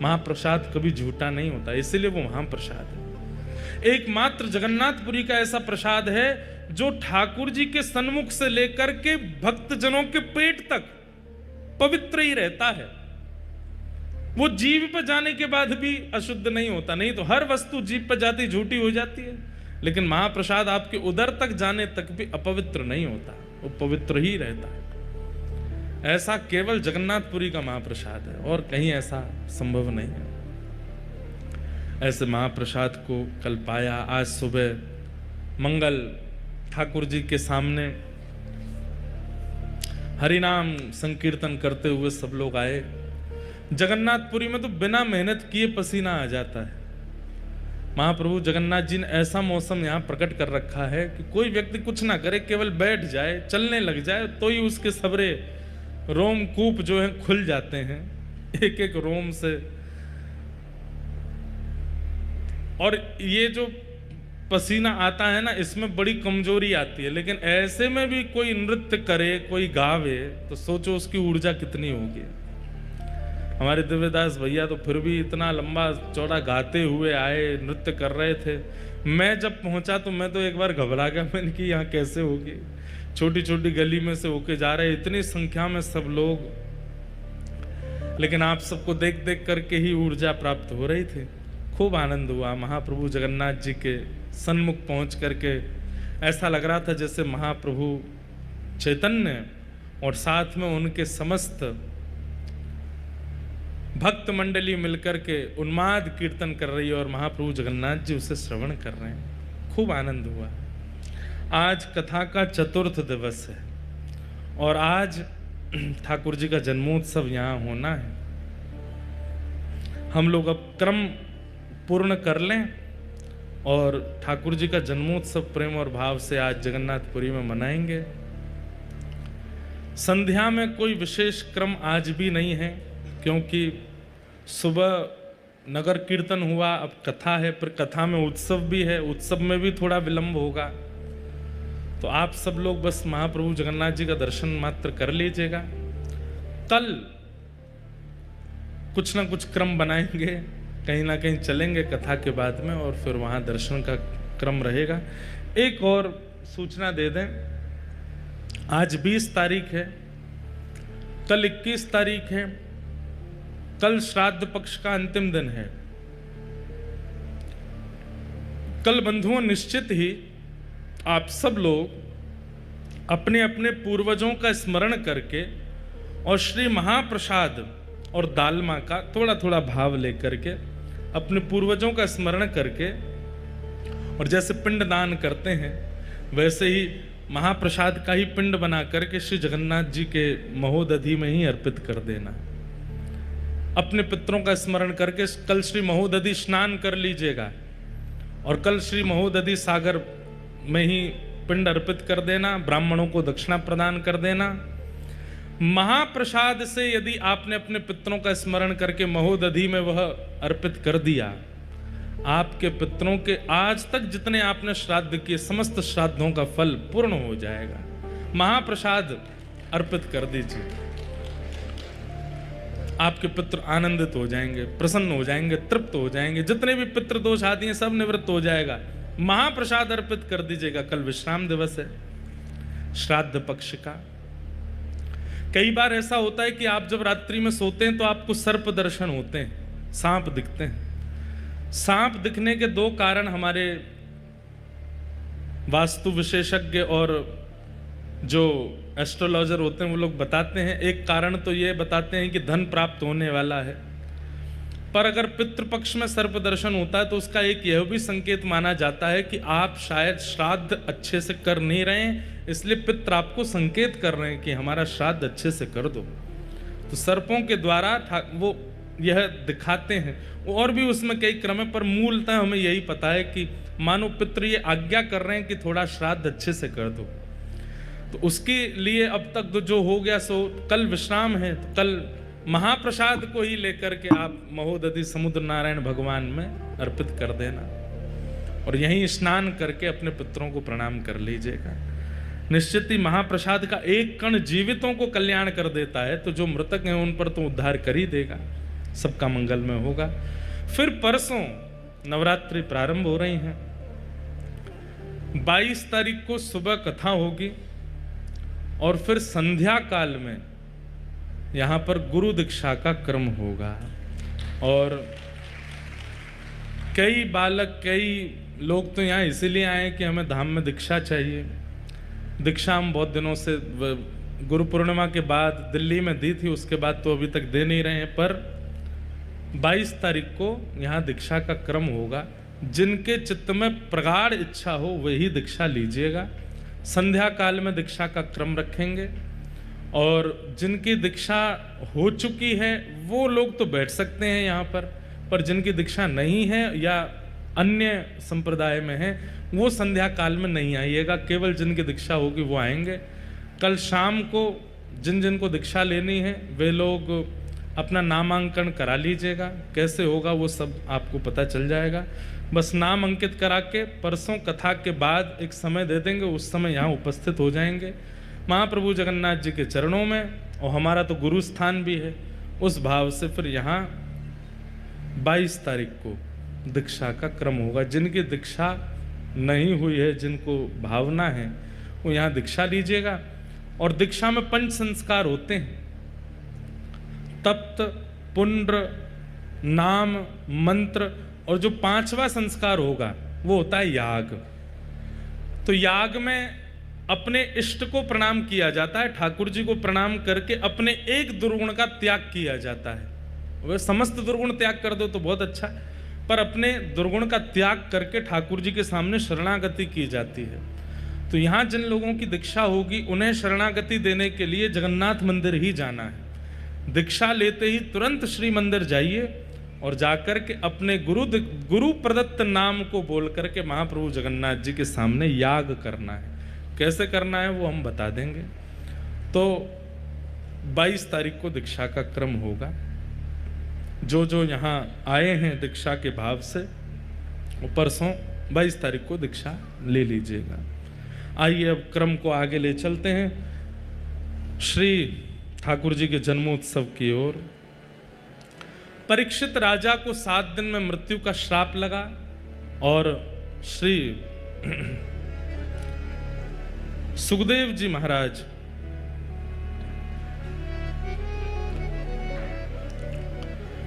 महाप्रसाद कभी झूठा नहीं होता, इसीलिए वो महाप्रसाद है। एकमात्र जगन्नाथपुरी का ऐसा प्रसाद है जो ठाकुर जी के सन्मुख से लेकर के भक्तजनों के पेट तक पवित्र ही रहता है। वो जीभ पर जाने के बाद भी अशुद्ध नहीं होता। नहीं तो हर वस्तु जीभ पर जाती झूठी हो जाती है, लेकिन महाप्रसाद आपके उदर तक जाने तक भी अपवित्र नहीं होता, वो पवित्र ही रहता है। ऐसा केवल जगन्नाथपुरी का महाप्रसाद है और कहीं ऐसा संभव नहीं है। ऐसे महाप्रसाद को कल पाया। आज सुबह मंगल ठाकुर जी के सामने हरिनाम संकीर्तन करते हुए सब लोग आए। जगन्नाथपुरी में तो बिना मेहनत किए पसीना आ जाता है। महाप्रभु जगन्नाथ जी ने ऐसा मौसम यहाँ प्रकट कर रखा है कि कोई व्यक्ति कुछ ना करे, केवल बैठ जाए, चलने लग जाए तो ही उसके सबरे रोमकूप जो है खुल जाते हैं, एक एक रोम से। और ये जो पसीना आता है ना, इसमें बड़ी कमजोरी आती है, लेकिन ऐसे में भी कोई नृत्य करे, कोई गावे, तो सोचो उसकी ऊर्जा कितनी होगी। हमारे दिव्यदास भैया तो फिर भी इतना लंबा चौड़ा गाते हुए आए, नृत्य कर रहे थे। मैं जब पहुंचा तो मैं तो एक बार घबरा गया, मैंने कि यहाँ कैसे होगी। छोटी छोटी गली में से होके जा रहे, इतनी संख्या में सब लोग, लेकिन आप सबको देख देख करके ही ऊर्जा प्राप्त हो रही थी। खूब आनंद हुआ। महाप्रभु जगन्नाथ जी के सन्मुख पहुंच करके ऐसा लग रहा था जैसे महाप्रभु चैतन्य और साथ में उनके समस्त भक्त मंडली मिलकर के उन्माद कीर्तन कर रही है और महाप्रभु जगन्नाथ जी उसे श्रवण कर रहे हैं। खूब आनंद हुआ। आज कथा का चतुर्थ दिवस है और आज ठाकुर जी का जन्मोत्सव यहाँ होना है। हम लोग अब क्रम पूर्ण कर लें और ठाकुर जी का जन्मोत्सव प्रेम और भाव से आज जगन्नाथपुरी में मनाएंगे। संध्या में कोई विशेष क्रम आज भी नहीं है, क्योंकि सुबह नगर कीर्तन हुआ, अब कथा है, फिर कथा में उत्सव भी है, उत्सव में भी थोड़ा विलंब होगा। तो आप सब लोग बस महाप्रभु जगन्नाथ जी का दर्शन मात्र कर लीजिएगा। कल कुछ ना कुछ क्रम बनाएंगे, कहीं ना कहीं चलेंगे कथा के बाद में और फिर वहां दर्शन का क्रम रहेगा। एक और सूचना दे दें, आज 20 तारीख है, कल 21 तारीख है, कल श्राद्ध पक्ष का अंतिम दिन है। कल बंधुओं निश्चित ही आप सब लोग अपने अपने पूर्वजों का स्मरण करके और श्री महाप्रसाद और दालमा का थोड़ा थोड़ा भाव लेकर के अपने पूर्वजों का स्मरण करके और जैसे पिंड दान करते हैं वैसे ही महाप्रसाद का ही पिंड बना करके श्री जगन्नाथ जी के महोदधि में ही अर्पित कर देना। अपने पितरों का स्मरण करके कल श्री महोदधि स्नान कर लीजिएगा और कल श्री महोदधि सागर में ही पिंड अर्पित कर देना, ब्राह्मणों को दक्षिणा प्रदान कर देना। महाप्रसाद से यदि आपने अपने पितरों का स्मरण करके महोदधि में वह अर्पित कर दिया, आपके पितरों के आज तक जितने आपने श्राद्ध किए समस्त श्राद्धों का फल पूर्ण हो जाएगा। महाप्रसाद अर्पित कर दीजिए, आपके पितृ आनंदित हो जाएंगे, प्रसन्न हो जाएंगे, तृप्त हो जाएंगे। जितने भी पितृ दोष आदि हैं सब निवृत्त हो जाएगा। महाप्रसाद अर्पित कर दीजिएगा। कल विश्राम दिवस है श्राद्ध पक्ष का। कई बार ऐसा होता है कि आप जब रात्रि में सोते हैं तो आपको सर्प दर्शन होते हैं, सांप दिखते हैं। सांप दिखने के दो कारण हमारे वास्तु विशेषज्ञ और जो एस्ट्रोलॉजर होते हैं वो लोग बताते हैं। एक कारण तो ये बताते हैं कि धन प्राप्त होने वाला है, पर अगर पितृपक्ष में सर्प दर्शन होता है तो उसका एक यह भी संकेत माना जाता है कि आप शायद श्राद्ध अच्छे से कर नहीं रहे हैं, इसलिए पितृ आपको संकेत कर रहे हैं कि हमारा श्राद्ध अच्छे से कर दो। तो सर्पों के द्वारा वो यह दिखाते हैं। और भी उसमें कई क्रम है, पर मूलतः हमें यही पता है कि मानो पितृ ये आज्ञा कर रहे हैं कि थोड़ा श्राद्ध अच्छे से कर दो। तो उसके लिए अब तक तो जो हो गया सो कल विश्राम है, तो कल महाप्रसाद को ही लेकर के आप महोदधि समुद्र नारायण भगवान में अर्पित कर देना और यहीं स्नान करके अपने पितरों को प्रणाम कर लीजिएगा। निश्चित ही महाप्रसाद का एक कण जीवितों को कल्याण कर देता है, तो जो मृतक हैं उन पर तो उद्धार कर ही देगा, सबका मंगल में होगा। फिर परसों नवरात्रि प्रारंभ हो रही हैं। 22 तारीख को सुबह कथा होगी और फिर संध्या काल में यहाँ पर गुरु दीक्षा का क्रम होगा। और कई बालक, कई लोग तो यहाँ इसीलिए आए कि हमें धाम में दीक्षा चाहिए। दीक्षा हम बहुत दिनों से गुरु पूर्णिमा के बाद दिल्ली में दी थी, उसके बाद तो अभी तक दे नहीं रहे हैं, पर 22 तारीख को यहाँ दीक्षा का क्रम होगा। जिनके चित्त में प्रगाढ़ इच्छा हो वही दीक्षा लीजिएगा। संध्या काल में दीक्षा का क्रम रखेंगे और जिनकी दीक्षा हो चुकी है वो लोग तो बैठ सकते हैं यहाँ पर जिनकी दीक्षा नहीं है या अन्य संप्रदाय में है वो संध्या काल में नहीं आइएगा, केवल जिनकी दीक्षा होगी वो आएंगे। कल शाम को जिन जिन को दीक्षा लेनी है वे लोग अपना नामांकन करा लीजिएगा। कैसे होगा वो सब आपको पता चल जाएगा। बस नाम अंकित करा के परसों कथा के बाद एक समय दे देंगे, उस समय यहाँ उपस्थित हो जाएंगे महाप्रभु जगन्नाथ जी के चरणों में, और हमारा तो गुरु स्थान भी है। उस भाव से फिर यहाँ 22 तारीख को दीक्षा का क्रम होगा। जिनकी दीक्षा नहीं हुई है, जिनको भावना है, वो यहाँ दीक्षा लीजिएगा। और दीक्षा में 5 संस्कार होते हैं, तप्त, पुण्ड्र, नाम, मंत्र, और जो 5वां संस्कार होगा वो होता है याग। तो याग में अपने इष्ट को प्रणाम किया जाता है, ठाकुर जी को प्रणाम करके अपने एक दुर्गुण का त्याग किया जाता है। वह समस्त दुर्गुण त्याग कर दो तो बहुत अच्छा, पर अपने दुर्गुण का त्याग करके ठाकुर जी के सामने शरणागति की जाती है। तो यहाँ जिन लोगों की दीक्षा होगी उन्हें शरणागति देने के लिए जगन्नाथ मंदिर ही जाना है। दीक्षा लेते ही तुरंत श्री मंदिर जाइए और जाकर के अपने गुरु प्रदत्त नाम को बोल करके महाप्रभु जगन्नाथ जी के सामने याग करना है। कैसे करना है वो हम बता देंगे। तो 22 तारीख को दीक्षा का क्रम होगा। जो जो यहाँ आए हैं दीक्षा के भाव से वो परसों 22 तारीख को दीक्षा ले लीजिएगा। आइए अब क्रम को आगे ले चलते हैं श्री ठाकुर जी के जन्मोत्सव की ओर। परीक्षित राजा को 7 दिन में मृत्यु का श्राप लगा और श्री सुखदेव जी महाराज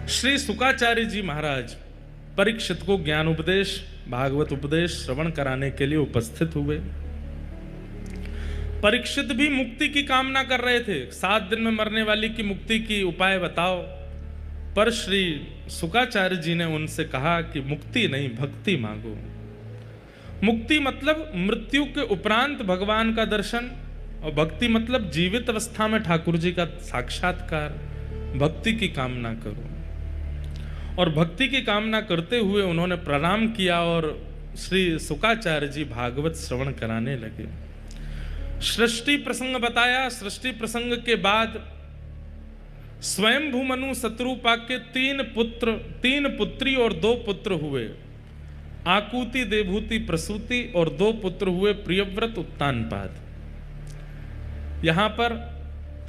श्री सुकाचार्य जी महाराज परीक्षित को ज्ञान उपदेश, भागवत उपदेश श्रवण कराने के लिए उपस्थित हुए। परीक्षित भी मुक्ति की कामना कर रहे थे, 7 दिन में मरने वाली की मुक्ति की उपाय बताओ। पर श्री सुकाचार्य जी ने उनसे कहा कि मुक्ति नहीं, भक्ति मांगो। मुक्ति मतलब मृत्यु के उपरांत भगवान का दर्शन, और भक्ति मतलब जीवित अवस्था में ठाकुर जी का साक्षात्कार। भक्ति की कामना करो। और भक्ति की कामना करते हुए उन्होंने प्रणाम किया और श्री सुकाचार्य जी भागवत श्रवण कराने लगे। सृष्टि प्रसंग बताया। सृष्टि प्रसंग के बाद स्वयंभू मनु शत्रुपा के 3 पुत्री और 2 पुत्र हुए। आकुति, देवभूति, प्रसूति, और 2 पुत्र हुए प्रियव्रत, उत्तानपाद। यहां पर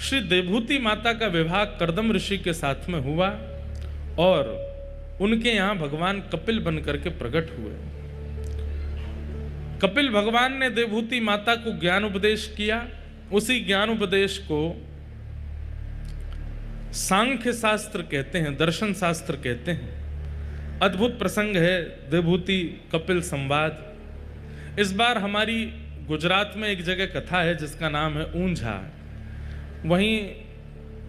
श्री देवभूति माता का विवाह कर्दम ऋषि के साथ में हुआ और उनके यहां भगवान कपिल बन करके प्रकट हुए। कपिल भगवान ने देवभूति माता को ज्ञान उपदेश किया। उसी ज्ञान उपदेश को सांख्य शास्त्र कहते हैं, दर्शन शास्त्र कहते हैं। अद्भुत प्रसंग है देवभूति कपिल संवाद। इस बार हमारी गुजरात में एक जगह कथा है जिसका नाम है ऊंझा। वहीं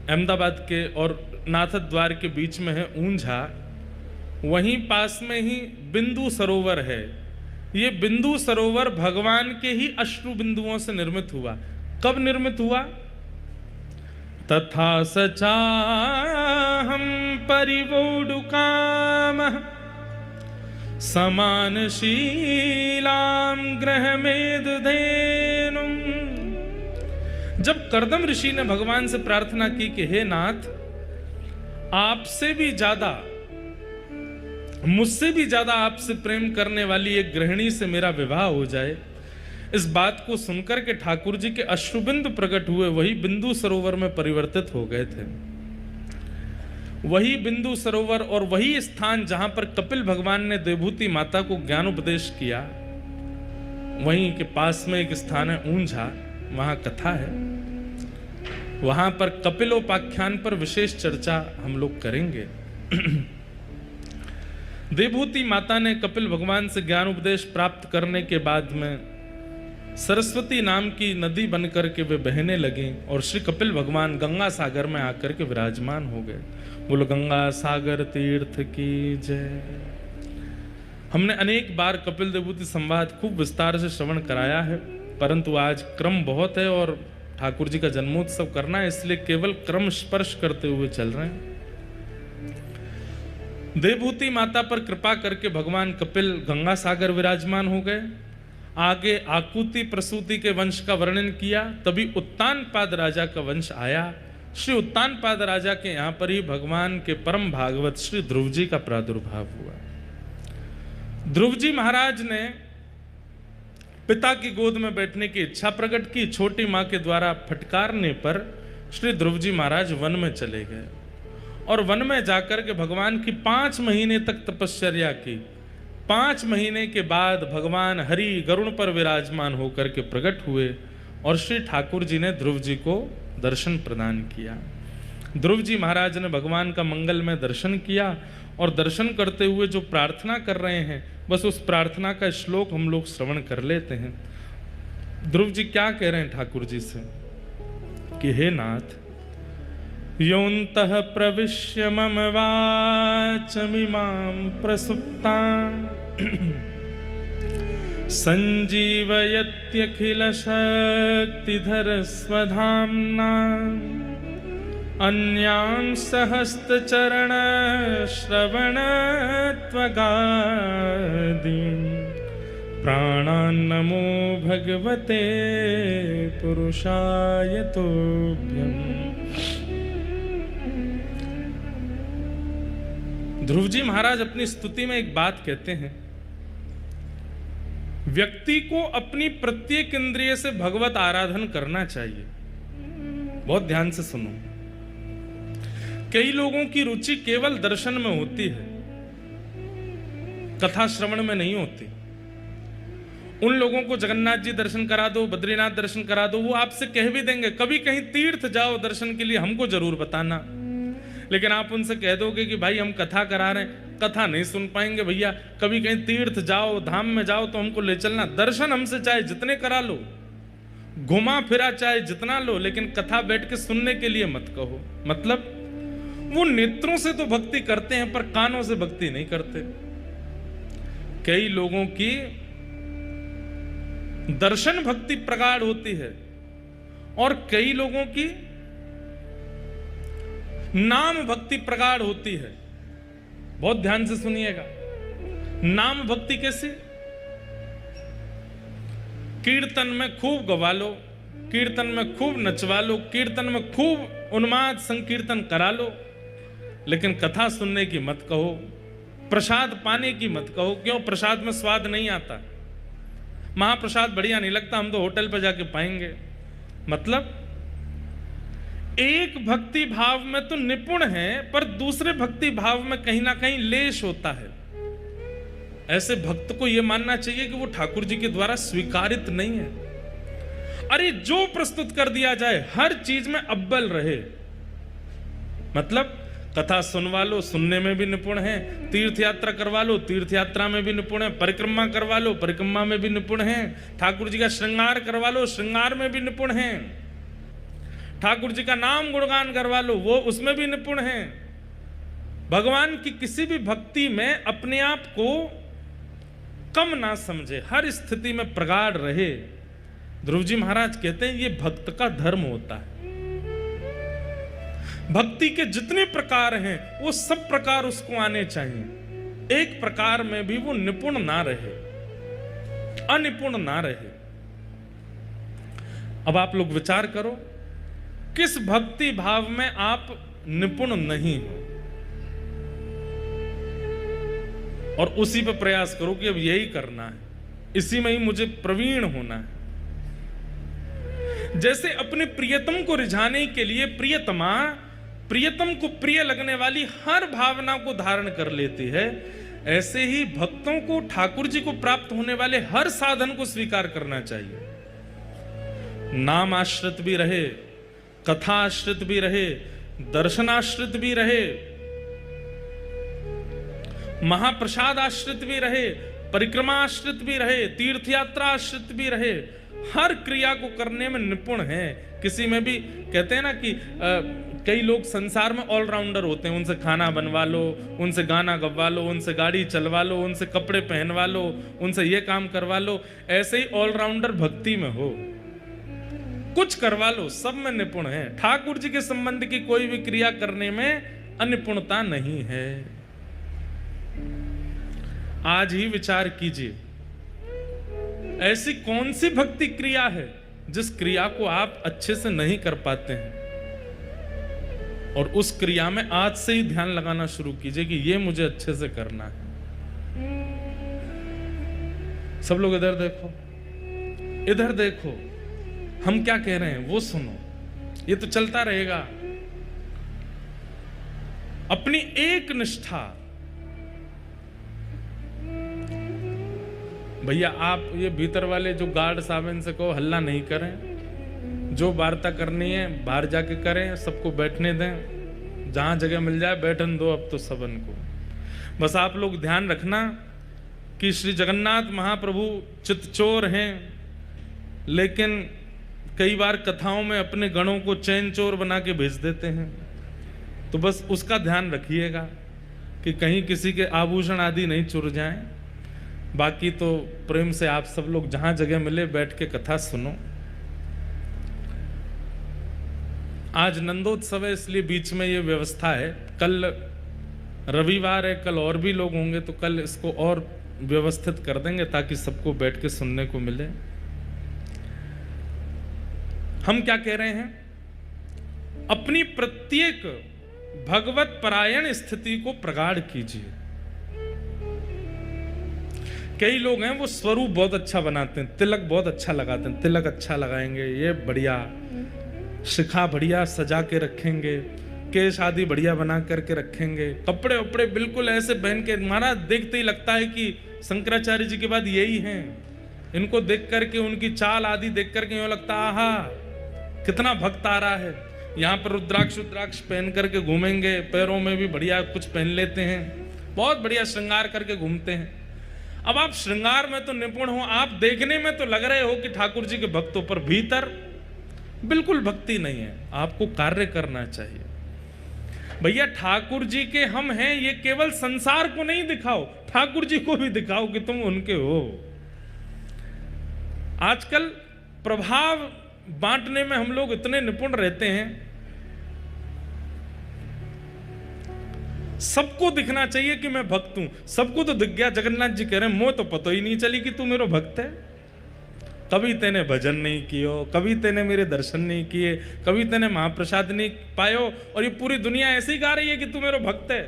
अहमदाबाद के और नाथद द्वार के बीच में है ऊंझा। वहीं पास में ही बिंदु सरोवर है। ये बिंदु सरोवर भगवान के ही अश्रु बिंदुओं से निर्मित हुआ। कब निर्मित हुआ? तथा सचाहं परिवोढुकामः समानशीलां ग्रहमेदधेनुं जब कर्दम ऋषि ने भगवान से प्रार्थना की कि हे नाथ, आपसे भी ज्यादा, मुझसे भी ज्यादा आपसे प्रेम करने वाली एक गृहिणी से मेरा विवाह हो जाए, इस बात को सुनकर के ठाकुर जी के अश्रुबिंदु प्रकट हुए, वही बिंदु सरोवर में परिवर्तित हो गए थे। वही बिंदु सरोवर और वही स्थान जहां पर कपिल भगवान ने देवभूति माता को ज्ञान उपदेश किया, वहीं के पास में एक स्थान है ऊंझा, वहां कथा है। वहां पर कपिलोपाख्यान पर विशेष चर्चा हम लोग करेंगे। देवभूति माता ने कपिल भगवान से ज्ञान उपदेश प्राप्त करने के बाद में सरस्वती नाम की नदी बनकर के वे बहने लगी और श्री कपिल भगवान गंगा सागर में आकर के विराजमान हो गए। बोलो गंगा सागर तीर्थ की जय। हमने अनेक बार कपिल देवभूति संवाद खूब विस्तार से श्रवण कराया है, परंतु आज क्रम बहुत है और ठाकुर जी का जन्मोत्सव करना है, इसलिए केवल क्रम स्पर्श करते हुए चल रहे हैं। देवभूति माता पर कृपा करके भगवान कपिल गंगा सागर विराजमान हो गए। आगे आकुति प्रसूति के वंश का वर्णन किया, तभी उत्तानपाद राजा का वंश आया। श्री उत्तानपाद राजा के यहां पर ही भगवान के परम भागवत श्री ध्रुव जी का प्रादुर्भाव हुआ। ध्रुव जी महाराज ने पिता की गोद में बैठने की इच्छा प्रकट की। छोटी मां के द्वारा फटकारने पर श्री ध्रुव जी महाराज वन में चले गए और वन में जाकर के भगवान की 5 महीने तक तपश्चर्या की। 5 महीने के बाद भगवान हरि गरुड़ पर विराजमान होकर के प्रकट हुए और श्री ठाकुर जी ने ध्रुव जी को दर्शन प्रदान किया। ध्रुव जी महाराज ने भगवान का मंगलमय दर्शन किया और दर्शन करते हुए जो प्रार्थना कर रहे हैं, बस उस प्रार्थना का श्लोक हम लोग श्रवण कर लेते हैं। ध्रुव जी क्या कह रहे हैं ठाकुर जी से कि हे नाथ, योऽन्तः प्रविश्य मम वाचमिमां प्रसुप्तां संजीवयत्यखिलशक्तिधरस्वधाम्ना अन्यांसहस्रचरणश्रवणत्वगादीन् प्राणान्नमो भगवते पुरुषाय तुभ्यम्। ध्रुव जी महाराज अपनी स्तुति में एक बात कहते हैं, व्यक्ति को अपनी प्रत्येक इंद्रिय से भगवत आराधन करना चाहिए। बहुत ध्यान से सुनो। कई लोगों की रुचि केवल दर्शन में होती है, कथा श्रवण में नहीं होती। उन लोगों को जगन्नाथ जी दर्शन करा दो, बद्रीनाथ दर्शन करा दो, वो आपसे कह भी देंगे कभी कहीं तीर्थ जाओ दर्शन के लिए, हमको जरूर बताना। लेकिन आप उनसे कह दोगे कि भाई हम कथा करा रहे हैं, कथा नहीं सुन पाएंगे भैया, कभी कहीं तीर्थ जाओ, धाम में जाओ तो हमको ले चलना। दर्शन हमसे चाहे जितने करा लो, घुमा फिरा चाहे जितना लो, लेकिन कथा बैठ के सुनने के लिए मत कहो। मतलब वो नेत्रों से तो भक्ति करते हैं पर कानों से भक्ति नहीं करते। कई लोगों की दर्शन भक्ति प्रगाढ़ होती है और कई लोगों की नाम भक्ति प्रगाढ़ होती है। बहुत ध्यान से सुनिएगा। नाम भक्ति कैसे? कीर्तन में खूब गवा लो, कीर्तन में खूब नचवा लो, कीर्तन में खूब उन्माद संकीर्तन करा लो, लेकिन कथा सुनने की मत कहो, प्रसाद पाने की मत कहो। क्यों? प्रसाद में स्वाद नहीं आता, महाप्रसाद बढ़िया नहीं लगता, हम तो होटल पर जाके पाएंगे। मतलब एक भक्ति भाव में तो निपुण है पर दूसरे भक्ति भाव में कहीं ना कहीं लेश होता है। ऐसे भक्त को यह मानना चाहिए कि वो ठाकुर जी के द्वारा स्वीकारित नहीं है। अरे जो प्रस्तुत कर दिया जाए हर चीज में अव्वल रहे। मतलब कथा सुनवा लो, सुनने में भी निपुण है, तीर्थ यात्रा करवा लो, तीर्थ यात्रा में भी निपुण है, परिक्रमा करवा लो, परिक्रमा में भी निपुण है, ठाकुर जी का श्रृंगार करवा लो, श्रृंगार में भी निपुण है, ठाकुर जी का नाम गुणगान करवा लो, वो उसमें भी निपुण है। भगवान की किसी भी भक्ति में अपने आप को कम ना समझे, हर स्थिति में प्रगाढ़ रहे। ध्रुव जी महाराज कहते हैं ये भक्त का धर्म होता है। भक्ति के जितने प्रकार हैं वो सब प्रकार उसको आने चाहिए। एक प्रकार में भी वो निपुण ना रहे, अनिपुण ना रहे। अब आप लोग विचार करो, किस भक्ति भाव में आप निपुण नहीं हो, और उसी पर प्रयास करो कि अब यही करना है, इसी में ही मुझे प्रवीण होना है। जैसे अपने प्रियतम को रिझाने के लिए प्रियतमा प्रियतम को प्रिय लगने वाली हर भावना को धारण कर लेती है, ऐसे ही भक्तों को ठाकुर जी को प्राप्त होने वाले हर साधन को स्वीकार करना चाहिए। नाम आश्रित भी रहे, कथा आश्रित भी रहे, दर्शनाश्रित भी रहे, महाप्रसाद आश्रित भी रहे, परिक्रमा आश्रित भी रहे, तीर्थ यात्रा आश्रित भी रहे, हर क्रिया को करने में निपुण है। किसी में भी कहते हैं ना कि कई लोग संसार में ऑलराउंडर होते हैं, उनसे खाना बनवा लो, उनसे गाना गवा लो, उनसे गाड़ी चलवा लो, उनसे कपड़े पहनवा लो, उनसे ये काम करवा लो। ऐसे ही ऑलराउंडर भक्ति में हो, कुछ करवा लो, सब में निपुण है। ठाकुर जी के संबंध की कोई भी क्रिया करने में अनिपुणता नहीं है। आज ही विचार कीजिए, ऐसी कौन सी भक्ति क्रिया है जिस क्रिया को आप अच्छे से नहीं कर पाते हैं, और उस क्रिया में आज से ही ध्यान लगाना शुरू कीजिए कि ये मुझे अच्छे से करना है। सब लोग इधर देखो, इधर देखो, हम क्या कह रहे हैं वो सुनो, ये तो चलता रहेगा। अपनी एक निष्ठा, भैया आप ये भीतर वाले जो गार्ड साहब इनसे कहो हल्ला नहीं करें, जो वार्ता करनी है बाहर जाके करें, सबको बैठने दें, जहां जगह मिल जाए बैठन दो अब तो सबन को। बस आप लोग ध्यान रखना कि श्री जगन्नाथ महाप्रभु चितचोर हैं, लेकिन कई बार कथाओं में अपने गणों को चैन चोर बना के भेज देते हैं, तो बस उसका ध्यान रखिएगा कि कहीं किसी के आभूषण आदि नहीं चुर जाएं। बाकी तो प्रेम से आप सब लोग जहां जगह मिले बैठ के कथा सुनो। आज नंदोत्सव है इसलिए बीच में ये व्यवस्था है, कल रविवार है, कल और भी लोग होंगे तो कल इसको और व्यवस्थित कर देंगे ताकि सबको बैठ के सुनने को मिले। हम क्या कह रहे हैं, अपनी प्रत्येक भगवत परायण स्थिति को प्रगाढ़ कीजिए। कई लोग हैं वो स्वरूप बहुत अच्छा बनाते हैं, तिलक बहुत अच्छा लगाते हैं, तिलक अच्छा लगाएंगे, ये बढ़िया, शिखा बढ़िया सजा के रखेंगे, केश आदि बढ़िया बना करके रखेंगे, कपड़े वपड़े बिल्कुल ऐसे पहन के, महाराज देखते ही लगता है कि शंकराचार्य जी के बाद यही हैं। इनको देख करके, उनकी चाल आदि देख करके यूं लगता आहा कितना भक्त आ रहा है। यहाँ पर रुद्राक्ष पहन करके घूमेंगे, पैरों में भी बढ़िया कुछ पहन लेते हैं, बहुत बढ़िया श्रृंगार करके घूमते हैं। अब आप श्रृंगार में तो निपुण हो, आप देखने में तो लग रहे हो कि ठाकुर जी के भक्तों, पर भीतर बिल्कुल भक्ति नहीं है। आपको कार्य करना चाहिए। भैया ठाकुर जी के हम हैं, ये केवल संसार को नहीं दिखाओ, ठाकुर जी को भी दिखाओ कि तुम उनके हो। आजकल प्रभाव बांटने में हम लोग इतने निपुण रहते हैं, सबको दिखना चाहिए कि मैं भक्त हूं। सबको तो दिख गया, जगन्नाथ जी कह रहे हैं मोह तो पता ही नहीं चली कि तू मेरा भक्त है। कभी तेने भजन नहीं कियो, कभी तेने मेरे दर्शन नहीं किए, कभी तेने महाप्रसाद नहीं पायो, और ये पूरी दुनिया ऐसे ही गा रही है कि तू मेरा भक्त है।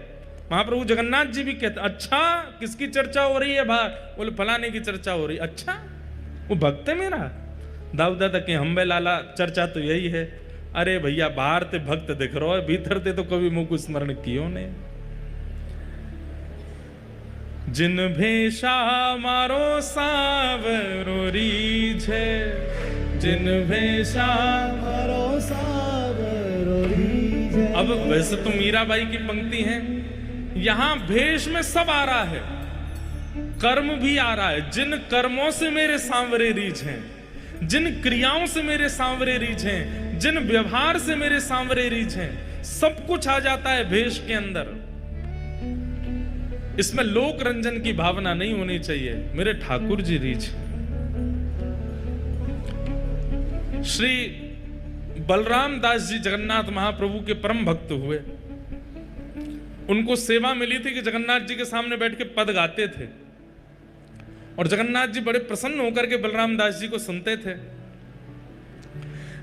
महाप्रभु जगन्नाथ जी भी कहते, अच्छा किसकी चर्चा हो रही है बाहर? बोले फलाने की चर्चा हो रही। अच्छा वो भक्त है मेरा? दाऊदा तक हम्बे लाला चर्चा तो यही है। अरे भैया बाहर ते भक्त दिख रहा है, भीतर ते तो कभी मुख स्मरण कियो ने। जिन भेषा मारो सावरो रीझे, जिन भेषा मारो सावरो रीझे। अब वैसे तो मीराबाई की पंक्ति है, यहां भेष में सब आ रहा है, कर्म भी आ रहा है। जिन कर्मों से मेरे सांवरे रीझ हैं, जिन क्रियाओं से मेरे सांवरे रीझ हैं, जिन व्यवहार से मेरे सांवरे रीझ हैं, सब कुछ आ जाता है भेष के अंदर। इसमें लोक रंजन की भावना नहीं होनी चाहिए, मेरे ठाकुर जी रीझ। श्री बलराम दास जी जगन्नाथ महाप्रभु के परम भक्त हुए। उनको सेवा मिली थी कि जगन्नाथ जी के सामने बैठ के पद गाते थे, और जगन्नाथ जी बड़े प्रसन्न होकर के बलराम दास जी को सुनते थे।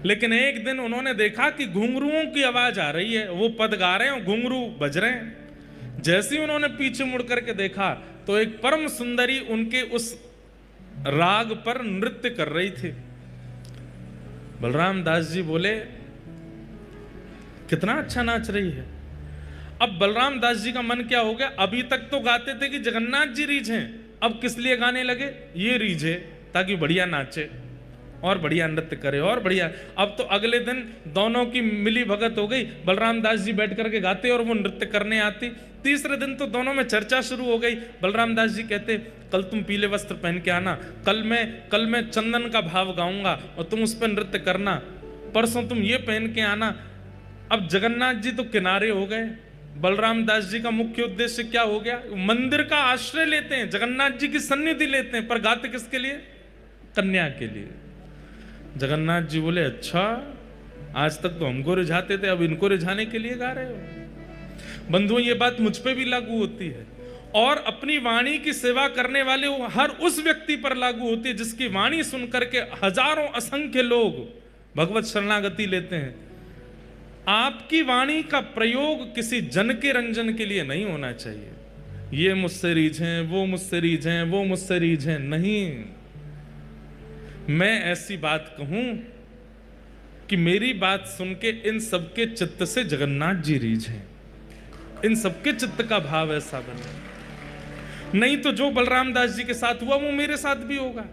लेकिन एक दिन उन्होंने देखा कि घुंघरुओं की आवाज आ रही है, वो पद गा रहे हैं और घुंघरू बज रहे हैं। जैसे ही उन्होंने पीछे मुड़ करके देखा तो एक परम सुंदरी उनके उस राग पर नृत्य कर रही थी। बलराम दास जी बोले, कितना अच्छा नाच रही है। अब बलराम दास जी का मन क्या हो गया, अभी तक तो गाते थे कि जगन्नाथ जी रीझ हैं, अब किस लिए गाने लगे, ये रीझे ताकि बढ़िया नाचे और बढ़िया नृत्य करे और बढ़िया। अब तो अगले दिन दोनों की मिली भगत हो गई, बलराम दास जी बैठ करके गाते और वो नृत्य करने आती। तीसरे दिन तो दोनों में चर्चा शुरू हो गई। बलराम दास जी कहते, कल तुम पीले वस्त्र पहन के आना, कल मैं चंदन का भाव गाऊंगा और तुम उस पर नृत्य करना, परसों तुम ये पहन के आना। अब जगन्नाथ जी तो किनारे हो गए। बलराम दास जी का मुख्य उद्देश्य क्या हो गया, मंदिर का आश्रय लेते हैं, जगन्नाथ जी की सन्निधि लेते हैं, पर गाते किसके लिए, कन्या के लिए। जगन्नाथ जी बोले, अच्छा आज तक तो हमको रिझाते थे, अब इनको रिझाने के लिए गा रहे हो। बंधुओं, ये बात मुझ पे भी लागू होती है और अपनी वाणी की सेवा करने वाले हर उस व्यक्ति पर लागू होती है जिसकी वाणी सुन करके हजारों असंख्य लोग भगवत शरणागति लेते हैं। आपकी वाणी का प्रयोग किसी जन के रंजन के लिए नहीं होना चाहिए, ये मुझसे रीझें, वो मुझसे रीझें, वो मुझसे रीझें, नहीं। मैं ऐसी बात कहूं कि मेरी बात सुन के इन सबके चित्त से जगन्नाथ जी रीझें, इन सबके चित्त का भाव ऐसा बने। नहीं तो जो बलराम दास जी के साथ हुआ वो मेरे साथ भी होगा।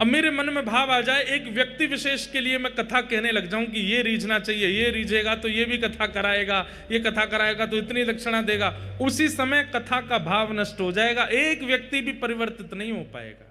अब मेरे मन में भाव आ जाए, एक व्यक्ति विशेष के लिए मैं कथा कहने लग जाऊं कि ये रीझना चाहिए, ये रीझेगा तो ये भी कथा कराएगा, ये कथा कराएगा तो इतनी दक्षिणा देगा, उसी समय कथा का भाव नष्ट हो जाएगा, एक व्यक्ति भी परिवर्तित नहीं हो पाएगा।